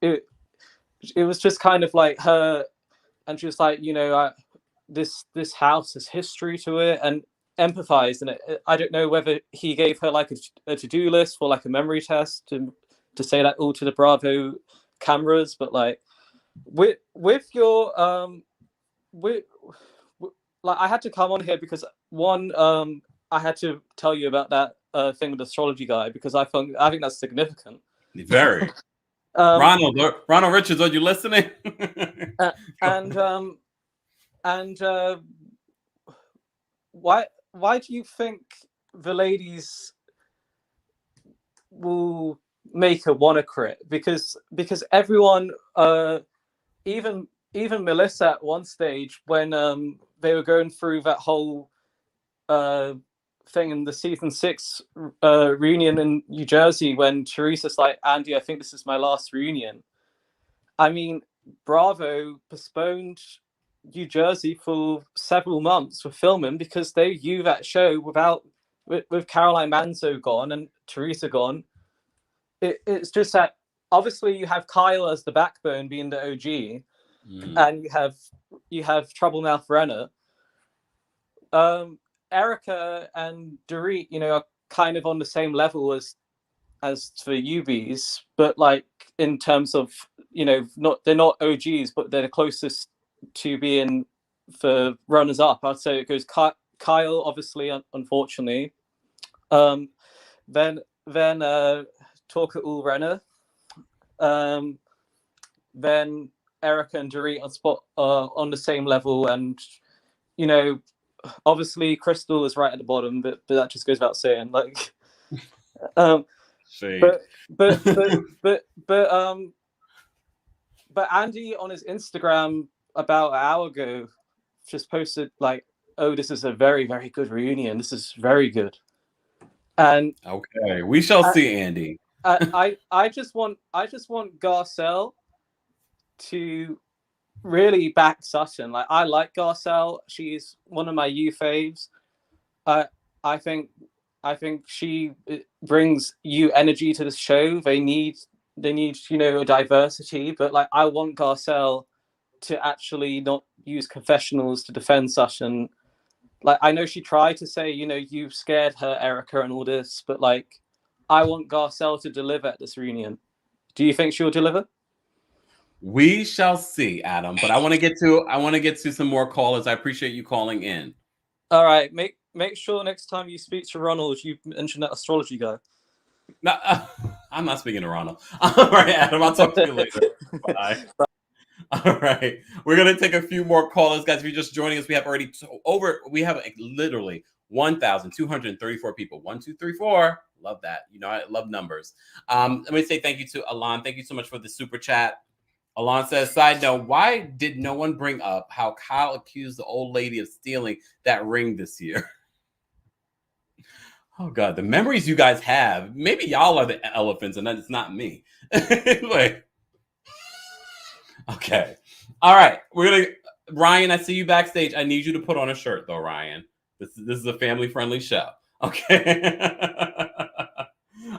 kind of like her, and she was like, this house has history to it, and empathized. And I don't know whether he gave her like a to-do list for like a memory test to say that all to the Bravo cameras. But like with your like, I had to come on here because one, I had to tell you about that thing with the astrology guy, because I think that's significant. Very. Ronald Richards, are you listening? and And why do you think the ladies will make her wanna quit? Because everyone, even Melissa at one stage when they were going through that whole thing in the season 6 reunion in New Jersey, when Teresa's like, Andy, I think this is my last reunion. I mean, Bravo postponed New Jersey for several months for filming because they view that show with Caroline Manzo gone and Teresa gone. It's just that obviously you have Kyle as the backbone, being the OG, and you have Troublemouth Renner. Erika and Dorit, are kind of on the same level as for UBs, but like in terms of they're not OGs, but they're the closest to being for runners up. I'd say it goes Kyle, obviously, unfortunately. Then Talk It All Renner. Then Erika and Dorit on the same level, and obviously Crystal is right at the bottom, but that just goes without saying. Like, but Andy on his Instagram about an hour ago just posted like, "Oh, this is a very, very good reunion. This is very good." And okay, we shall see, Andy. I just want Garcelle to really back Sutton. Like, I like Garcelle. She's one of my U faves. I think she brings you energy to the show. They need a diversity, but like, I want Garcelle to actually not use confessionals to defend Sutton. Like, I know she tried to say, you scared her, Erika, and all this, but like, I want Garcelle to deliver at this reunion. Do you think she'll deliver? We shall see, Adam. But I want to get to some more callers. I appreciate you calling in. All right, make sure next time you speak to Ronald, you mention that astrology guy. No, I'm not speaking to Ronald. All right, Adam. I'll talk to you later. Bye. All right, we're gonna take a few more callers, guys. If you're just joining us, we have already literally 1,234 people. 1, 2, 3, 4. Love that. I love numbers. Let me say thank you to Alon. Thank you so much for the super chat. Alon says, side note, why did no one bring up how Kyle accused the old lady of stealing that ring this year? Oh, God, the memories you guys have. Maybe y'all are the elephants and then it's not me. Anyway. Okay. All right. Ryan, I see you backstage. I need you to put on a shirt, though, Ryan. This is a family-friendly show. Okay.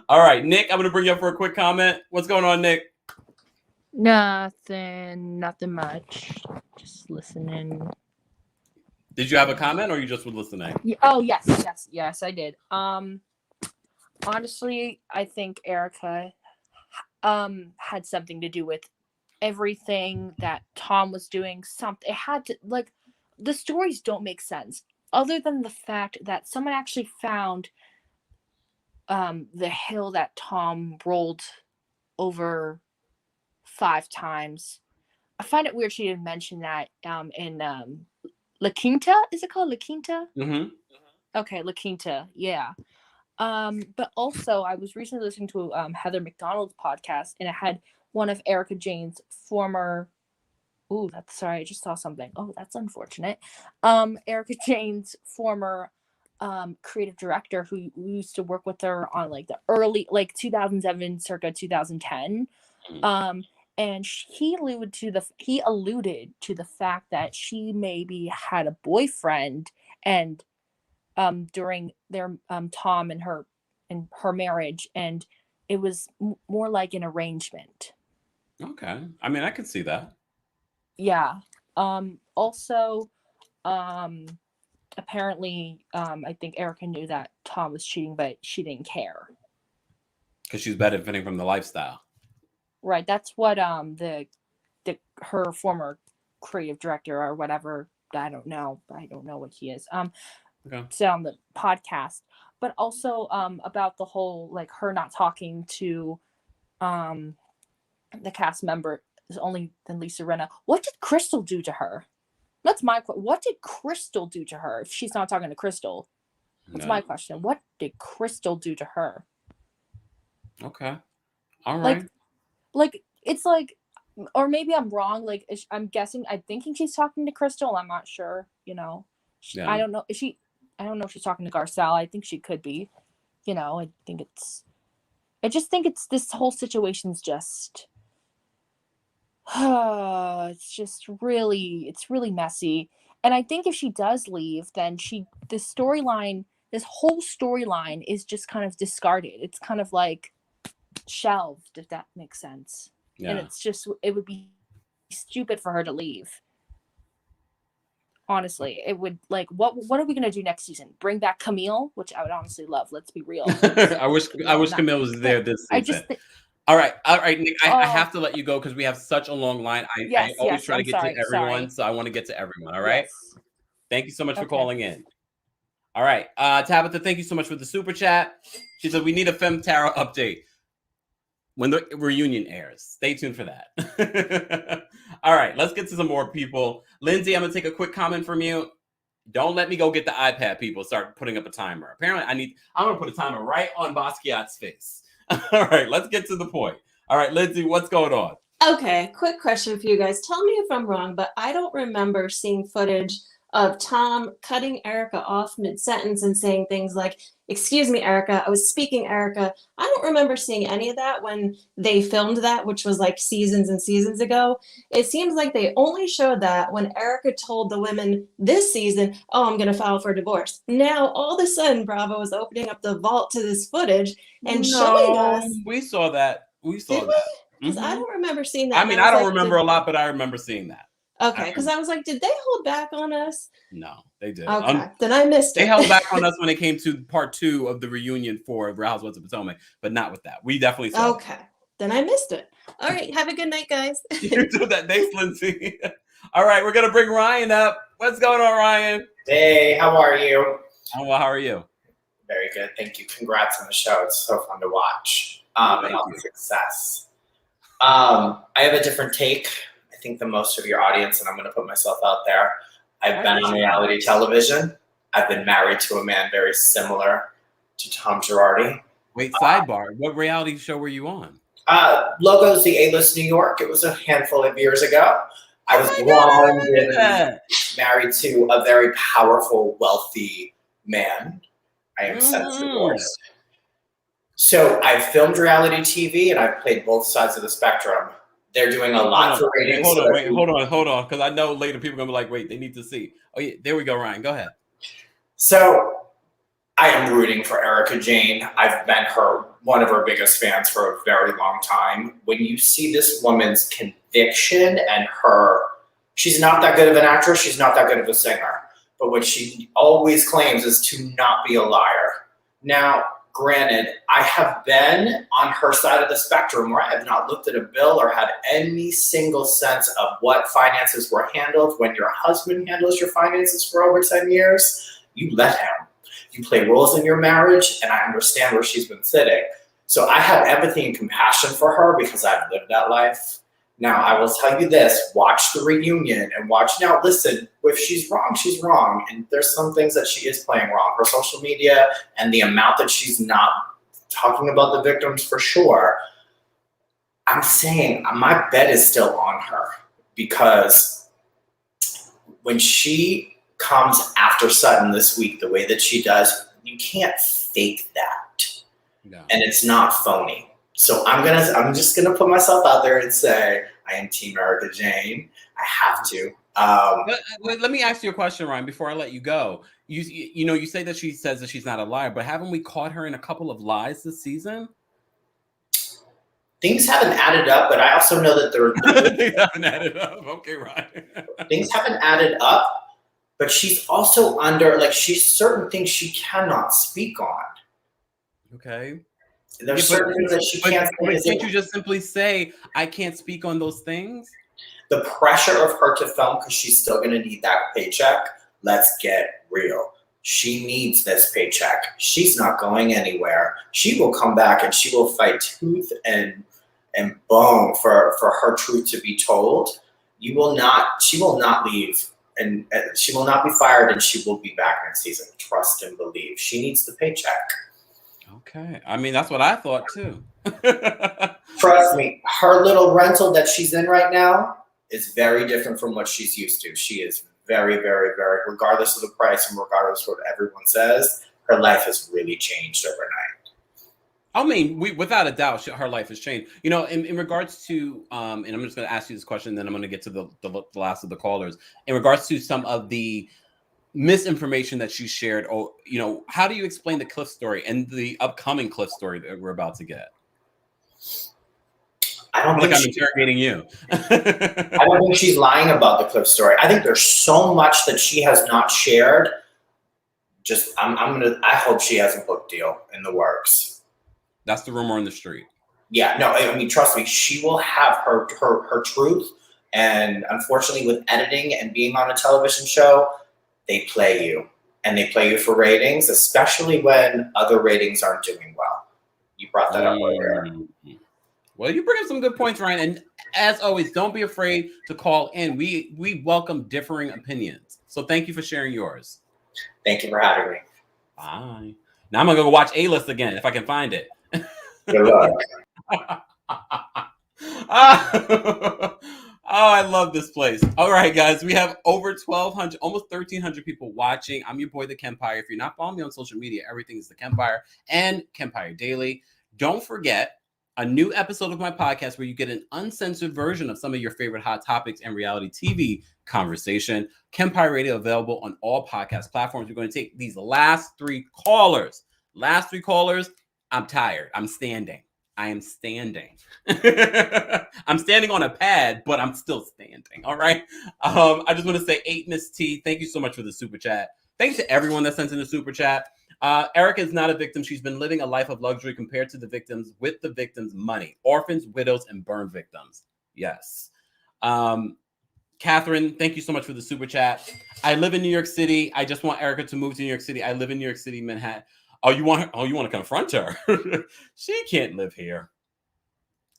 All right, Nick, I'm going to bring you up for a quick comment. What's going on, Nick? Nothing much. Just listening. Did you have a comment or you just were listening? Oh, yes, I did. Honestly, I think Erika had something to do with everything that Tom was doing. It had to, like, the stories don't make sense other than the fact that someone actually found the hill that Tom rolled over 5 times. I find it weird she didn't mention that in La Quinta. Is it called La Quinta? Mm-hmm. Okay, La Quinta. Yeah. But also, I was recently listening to Heather McDonald's podcast, and it had one of Erika Jayne's former. Ooh, sorry, I just saw something. Oh, that's unfortunate. Erika Jayne's former creative director who used to work with her on like the early 2007 circa 2010. And he alluded to the fact that she maybe had a boyfriend, and during their Tom and her marriage, and it was more like an arrangement. Okay, I mean, I could see that. Yeah. Also, apparently, I think Erika knew that Tom was cheating, but she didn't care because she's benefiting from the lifestyle. Right. That's what her former creative director or whatever, I don't know what he is. Said on the podcast, but also about the whole like her not talking to the cast member is only than Lisa Rinna. What did Crystal do to her? That's my question. What did Crystal do to her if she's not talking to Crystal? That's my question. What did Crystal do to her? Okay. All right. Like it's like, or maybe I'm wrong. Like I'm thinking she's talking to Crystal. I'm not sure. You know, I don't know. I don't know if she's talking to Garcelle. I think she could be. You know, I just think it's this whole situation's just. It's really messy. And I think if she does leave, then this whole storyline is just kind of discarded. It's kind of like shelved, if that makes sense. Yeah. And it would be stupid for her to leave. Honestly, it would, like, what are we gonna do next season? Bring back Camille, which I would honestly love. Let's be real. I wish Camille was there this season. All right, Nick. I have to let you go because we have such a long line. I always try to get to everyone, so I want to get to everyone. All right. Yes. Thank you so much for calling in. All right, Tabitha, thank you so much for the super chat. She said we need a Femme Tarot update when the reunion airs. Stay tuned for that. All right, let's get to some more people. Lindsay, I'm gonna take a quick comment from you. Don't let me go get the iPad. People start putting up a timer. Apparently, I'm gonna put a timer right on Basquiat's face. All right, let's get to the point. All right, Lindsay, what's going on? Okay, quick question for you guys. Tell me if I'm wrong, but I don't remember seeing footage of Tom cutting Erika off mid-sentence and saying things like, "Excuse me, Erika, I was speaking, Erika." I don't remember seeing any of that when they filmed that, which was like seasons and seasons ago. It seems like they only showed that when Erika told the women this season, "Oh, I'm going to file for divorce." Now, all of a sudden, Bravo is opening up the vault to this footage and showing us. We saw that. Because I don't remember seeing that. I mean, I don't remember a lot, but I remember seeing that. Okay, because I was like, did they hold back on us? No, they did. Okay, then I missed it. They held back on us when it came to part 2 of the reunion for Real Housewives of Potomac, but not with that. We definitely saw Okay, then I missed it. All right, have a good night, guys. You do that. Thanks, Lindsay. All right, we're going to bring Ryan up. What's going on, Ryan? Hey, how are you? I'm well. How are you? Very good. Thank you. Congrats on the show. It's so fun to watch. And all the success. I have a different take, I think, than most of your audience, and I'm going to put myself out there. I've been on reality television. I've been married to a man very similar to Tom Girardi. Wait, sidebar. What reality show were you on? Logo's the A-List New York. It was a handful of years ago. I was blonde and married to a very powerful, wealthy man. I am since divorced. So I've filmed reality TV and I've played both sides of the spectrum. They're doing a lot for ratings. Hold on. Because I know later people are going to be like, wait, they need to see. Oh, yeah, there we go, Ryan. Go ahead. So I am rooting for Erika Jayne. I've been one of her biggest fans for a very long time. When you see this woman's conviction and she's not that good of an actress. She's not that good of a singer. But what she always claims is to not be a liar. Now, granted, I have been on her side of the spectrum where I have not looked at a bill or had any single sense of what finances were handled. When your husband handles your finances for over 10 years, you let him. You play roles in your marriage, and I understand where she's been sitting. So I have empathy and compassion for her because I've lived that life. Now, I will tell you this, watch the reunion and now, listen, if she's wrong, she's wrong. And there's some things that she is playing wrong. Her social media and the amount that she's not talking about the victims for sure. I'm saying my bet is still on her because when she comes after Sutton this week, the way that she does, you can't fake that. No. And it's not phony. So I'm just gonna put myself out there and say I am Team Erika Jayne. I have to. Let me ask you a question, Ryan, before I let you go. You say that she says that she's not a liar, but haven't we caught her in a couple of lies this season? Things haven't added up, but I also know that things haven't added up. Okay, Ryan. Things haven't added up, but she's also she's certain things she cannot speak on. Okay. There's certain things that she can't say. Can't you just simply say, I can't speak on those things? The pressure of her to film because she's still going to need that paycheck. Let's get real. She needs this paycheck. She's not going anywhere. She will come back and she will fight tooth and bone for her truth to be told. She will not leave and she will not be fired, and she will be back next season. Trust and believe. She needs the paycheck. Okay. I mean, that's what I thought too. Trust me, her little rental that she's in right now is very different from what she's used to. She is very, very, very, regardless of the price and regardless of what everyone says, her life has really changed overnight. I mean, without a doubt, her life has changed. You know, in regards to, and I'm just going to ask you this question, then I'm going to get to the last of the callers. In regards to some of the misinformation that she shared, or you know, how do you explain the Cliff story and the upcoming Cliff story that we're about to get? I don't think I'm interrogating you. I don't think she's lying about the Cliff story. I think there's so much that she has not shared. Just I hope she has a book deal in the works. That's the rumor on the street. Yeah, no, I mean, trust me, she will have her truth. And unfortunately, with editing and being on a television show, they play you. And they play you for ratings, especially when other ratings aren't doing well. You brought that up earlier. Well, you bring up some good points, Ryan. And as always, don't be afraid to call in. We welcome differing opinions. So thank you for sharing yours. Thank you for having me. Bye. Now I'm going to go watch A-List again if I can find it. Good luck. Oh, I love this place. All right, guys, we have over 1,200, almost 1,300 people watching. I'm your boy, The Kempire. If you're not following me on social media, everything is The Kempire and Kempire Daily. Don't forget a new episode of my podcast where you get an uncensored version of some of your favorite hot topics and reality TV conversation. Kempire Radio available on all podcast platforms. We're going to take these last three callers. I'm tired. I'm standing. I am standing. I'm standing on a pad, but I'm still standing. All right. I just want to say 8 Miss T, thank you so much for the super chat. Thanks to everyone that sent in the super chat. Erika is not a victim. She's been living a life of luxury compared to the victims with the victims' money. Orphans, widows, and burn victims. Yes. Catherine, thank you so much for the super chat. I live in New York City. I just want Erika to move to New York City. I live in New York City, Manhattan. Oh, you want her? Oh, you want to confront her? She can't live here.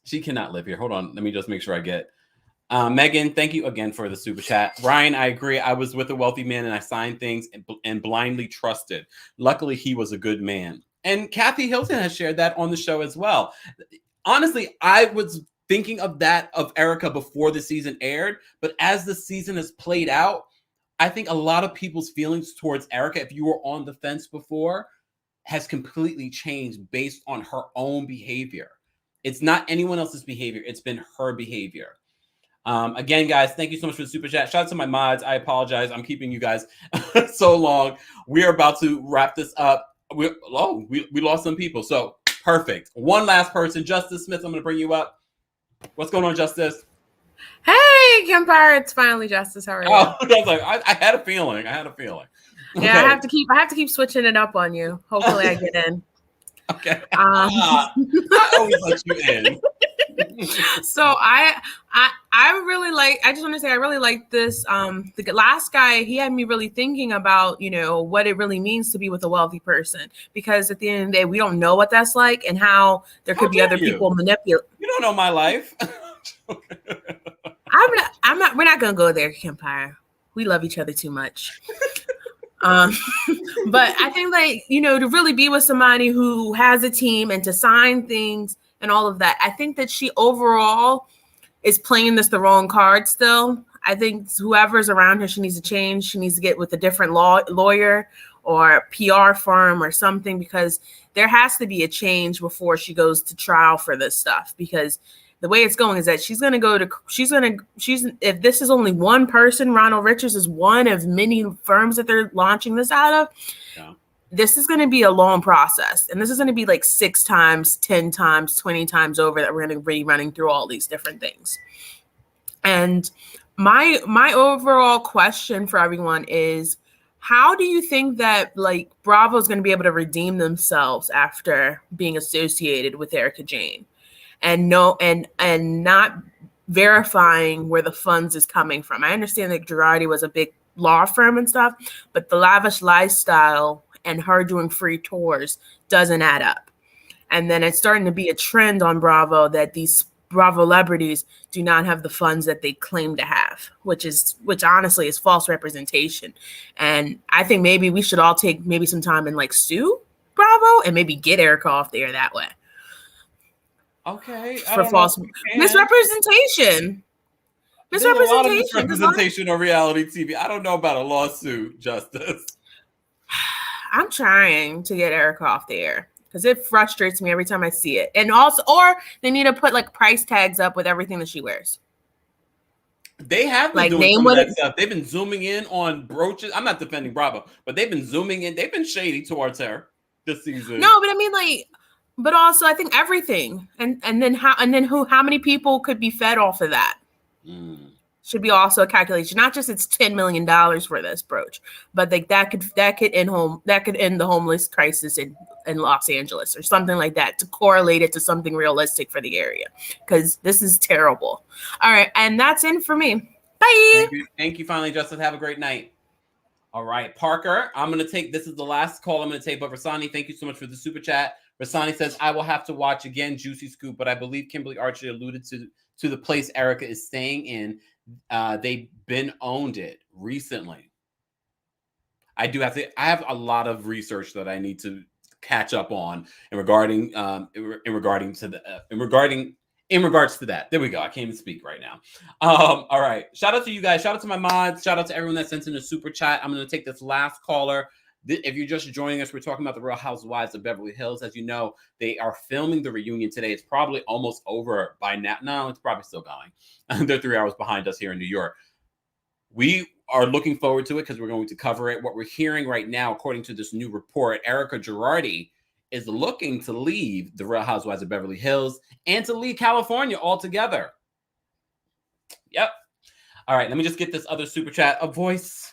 She cannot live here. Hold on. Let me just make sure I get. Megan, thank you again for the super chat. Ryan, I agree. I was with a wealthy man and I signed things and blindly trusted. Luckily, he was a good man. And Kathy Hilton has shared that on the show as well. Honestly, I was thinking of that of Erika before the season aired, but as the season has played out, I think a lot of people's feelings towards Erika, if you were on the fence before, has completely changed based on her own behavior. It's not anyone else's behavior. It's been her behavior. Again, guys, thank you so much for the super chat. Shout out to my mods. I apologize. I'm keeping you guys so long. We're about to wrap this up. We lost some people. So perfect. One last person, Justice Smith. I'm going to bring you up. What's going on, Justice? Hey, Kempire. It's finally Justice. How are you? Oh, I had a feeling. Yeah, Okay. I have to keep switching it up on you. Hopefully I get in. Okay. I always let you in. So I just want to say I really like this. The last guy, he had me really thinking about, what it really means to be with a wealthy person, because at the end of the day, we don't know what that's like and how there could be other people manipulate. You don't know my life. We're not gonna go there, Kempire. We love each other too much. But I think to really be with somebody who has a team and to sign things and all of that, I think that she overall is playing this the wrong card still. I think whoever's around her, she needs to change. She needs to get with a different lawyer or a PR firm or something, because there has to be a change before she goes to trial for this stuff, because the way it's going is that if this is only one person, Ronald Richards is one of many firms that they're launching this out of. Yeah. This is going to be a long process. And this is going to be like 6 times, 10 times, 20 times over that we're going to be running through all these different things. And my overall question for everyone is, how do you think that Bravo is going to be able to redeem themselves after being associated with Erika Jayne? And not verifying where the funds is coming from. I understand that Girardi was a big law firm and stuff, but the lavish lifestyle and her doing free tours doesn't add up. And then it's starting to be a trend on Bravo that these Bravo celebrities do not have the funds that they claim to have, which honestly is false representation. And I think maybe we should all take maybe some time and like sue Bravo and maybe get Erika off the air that way. Okay. For false misrepresentation. There's a lot of misrepresentation on reality TV. I don't know about a lawsuit, Justice. I'm trying to get Erika off the air because it frustrates me every time I see it. And also, or they need to put like price tags up with everything that she wears. They have been doing some of that stuff. They've been zooming in on brooches. I'm not defending Bravo, but they've been zooming in. They've been shady towards her this season. No, but I mean, like, but also I think everything, and then how many people could be fed off of that should be also a calculation. Not just it's $10 million for this brooch, but like that could end the homeless crisis in Los Angeles or something like that, to correlate it to something realistic for the area, because this is terrible. All right, and that's it for me. Bye. Thank you finally, Justin. Have a great night. All right, Parker, this is the last call I'm going to take, but Rasani, thank you so much for the super chat. Rasani says, I will have to watch again, Juicy Scoop, but I believe Kimberly Archer alluded to the place Erika is staying in. They've been owned it recently. I have a lot of research that I need to catch up on in regards to that. There we go. I can't even speak right now. All right. Shout out to you guys. Shout out to my mods. Shout out to everyone that sent in a super chat. I'm going to take this last caller. If you're just joining us, we're talking about the Real Housewives of Beverly Hills. As you know, they are filming the reunion today. It's probably almost over by now. No, it's probably still going. They're 3 hours behind us here in New York. We are looking forward to it because we're going to cover it. What we're hearing right now, according to this new report, Erika Jayne is looking to leave the Real Housewives of Beverly Hills and to leave California altogether. Yep. All right, let me just get this other super chat. A voice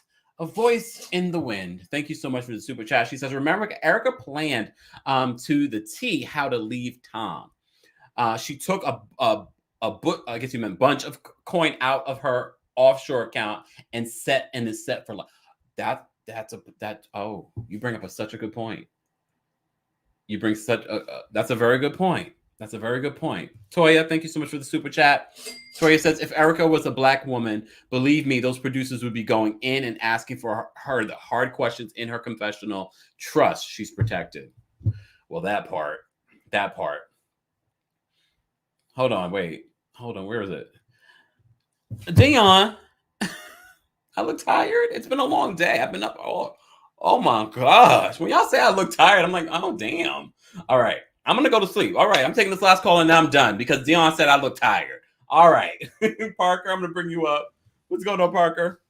in the wind. Thank you so much for the super chat. She says, remember, Erika planned to the T how to leave Tom. She took a I guess you meant bunch of coin out of her offshore account and is set for life. You bring up such a good point. That's a very good point. That's a very good point. Toya, thank you so much for the super chat. Toya says, if Erika was a Black woman, believe me, those producers would be going in and asking for her the hard questions in her confessional. Trust, she's protected. Well, that part. Hold on, where is it? Dion, I look tired. It's been a long day. I've been up oh my gosh. When y'all say I look tired, I'm like, oh, damn. All right. I'm going to go to sleep. All right. I'm taking this last call and now I'm done because Dion said I look tired. All right. Parker, I'm going to bring you up. What's going on, Parker?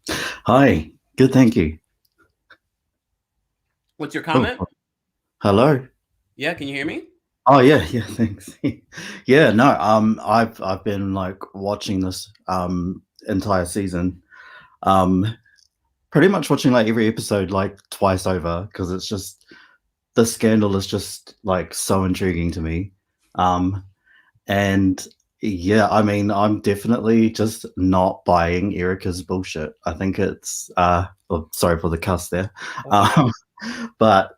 Hi. Good. Thank you. What's your comment? Oh. Hello. Yeah. Can you hear me? Oh yeah. Yeah. Thanks. Yeah. No. I've been like watching this entire season. Pretty much watching like every episode like twice over because it's just, the scandal is just like so intriguing to me. And yeah, I mean, I'm definitely just not buying Erika's bullshit. I think it's sorry for the cuss there. But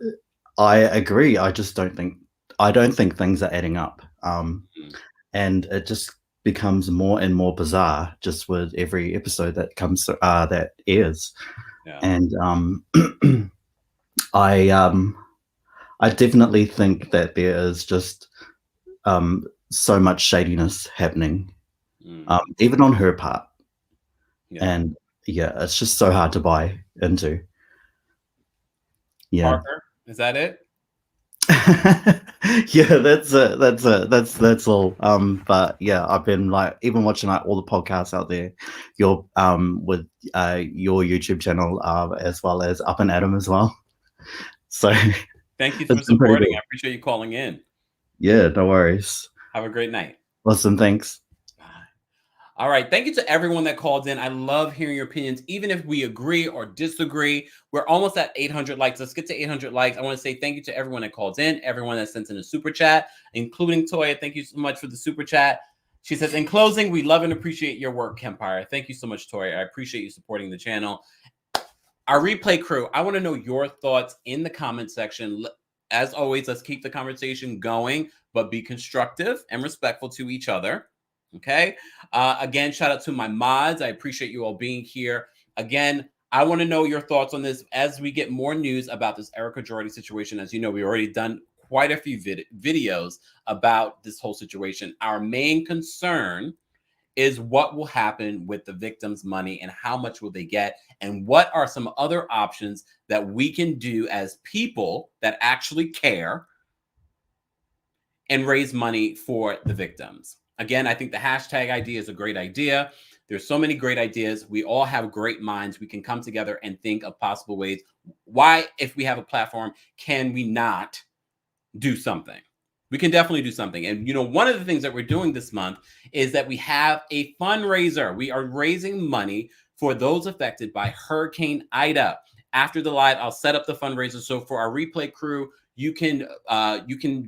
I agree. I don't think things are adding up. And it just becomes more and more bizarre just with every episode that comes that airs. Yeah. And I definitely think that there is just so much shadiness happening, even on her part. Yeah. And yeah, it's just so hard to buy into. Yeah. Parker, is that it? Yeah, that's all. But yeah, I've been like even watching like all the podcasts out there, your with your YouTube channel as well as Up and Adam as well. So thank you for supporting. I appreciate you calling in. Yeah, no worries. Have a great night. Awesome, thanks. All right. Thank you to everyone that called in. I love hearing your opinions, even if we agree or disagree. We're almost at 800 likes. Let's get to 800 likes. I want to say thank you to everyone that called in, everyone that sent in a super chat, including Toya. Thank you so much for the super chat. She says, in closing, we love and appreciate your work, Kempire. Thank you so much, Toya. I appreciate you supporting the channel. Our replay crew, I want to know your thoughts in the comment section. as always, let's keep the conversation going, but be constructive and respectful to each other. Okay. Again, shout out to my mods. I appreciate you all being here. Again, I want to know your thoughts on this as we get more news about this Erika Jayne situation. As you know, we've already done quite a few videos about this whole situation. Our main concern is what will happen with the victims' money and how much will they get, and what are some other options that we can do as people that actually care and raise money for the victims. Again, I think the hashtag idea is a great idea. There's so many great ideas. We all have great minds. We can come together and think of possible ways. Why, if we have a platform, can we not do something? We can definitely do something. And, you know, one of the things that we're doing this month is that we have a fundraiser. We are raising money for those affected by Hurricane Ida. After the live, I'll set up the fundraiser. So for our replay crew, you can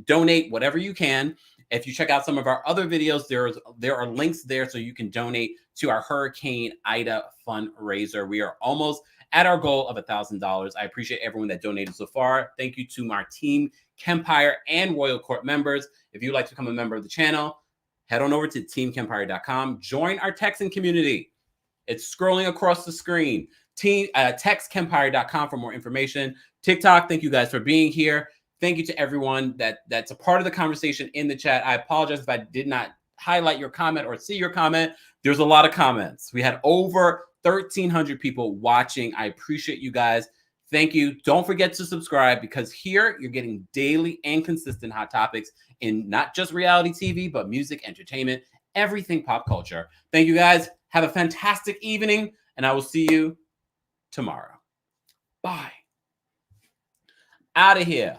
donate whatever you can. If you check out some of our other videos, there are links there so you can donate to our Hurricane Ida fundraiser. We are almost at our goal of $1,000. I appreciate everyone that donated so far. Thank you to my team, Kempire and Royal Court members. If you'd like to become a member of the channel, head on over to TeamKempire.com. Join our texting community. It's scrolling across the screen. Text Kempire.com for more information. TikTok, thank you guys for being here. Thank you to everyone that's a part of the conversation in the chat. I apologize if I did not highlight your comment or see your comment. There's a lot of comments. We had over 1,300 people watching. I appreciate you guys. Thank you. Don't forget to subscribe, because here you're getting daily and consistent hot topics in not just reality TV, but music, entertainment, everything pop culture. Thank you guys. Have a fantastic evening, and I will see you tomorrow. Bye. Out of here.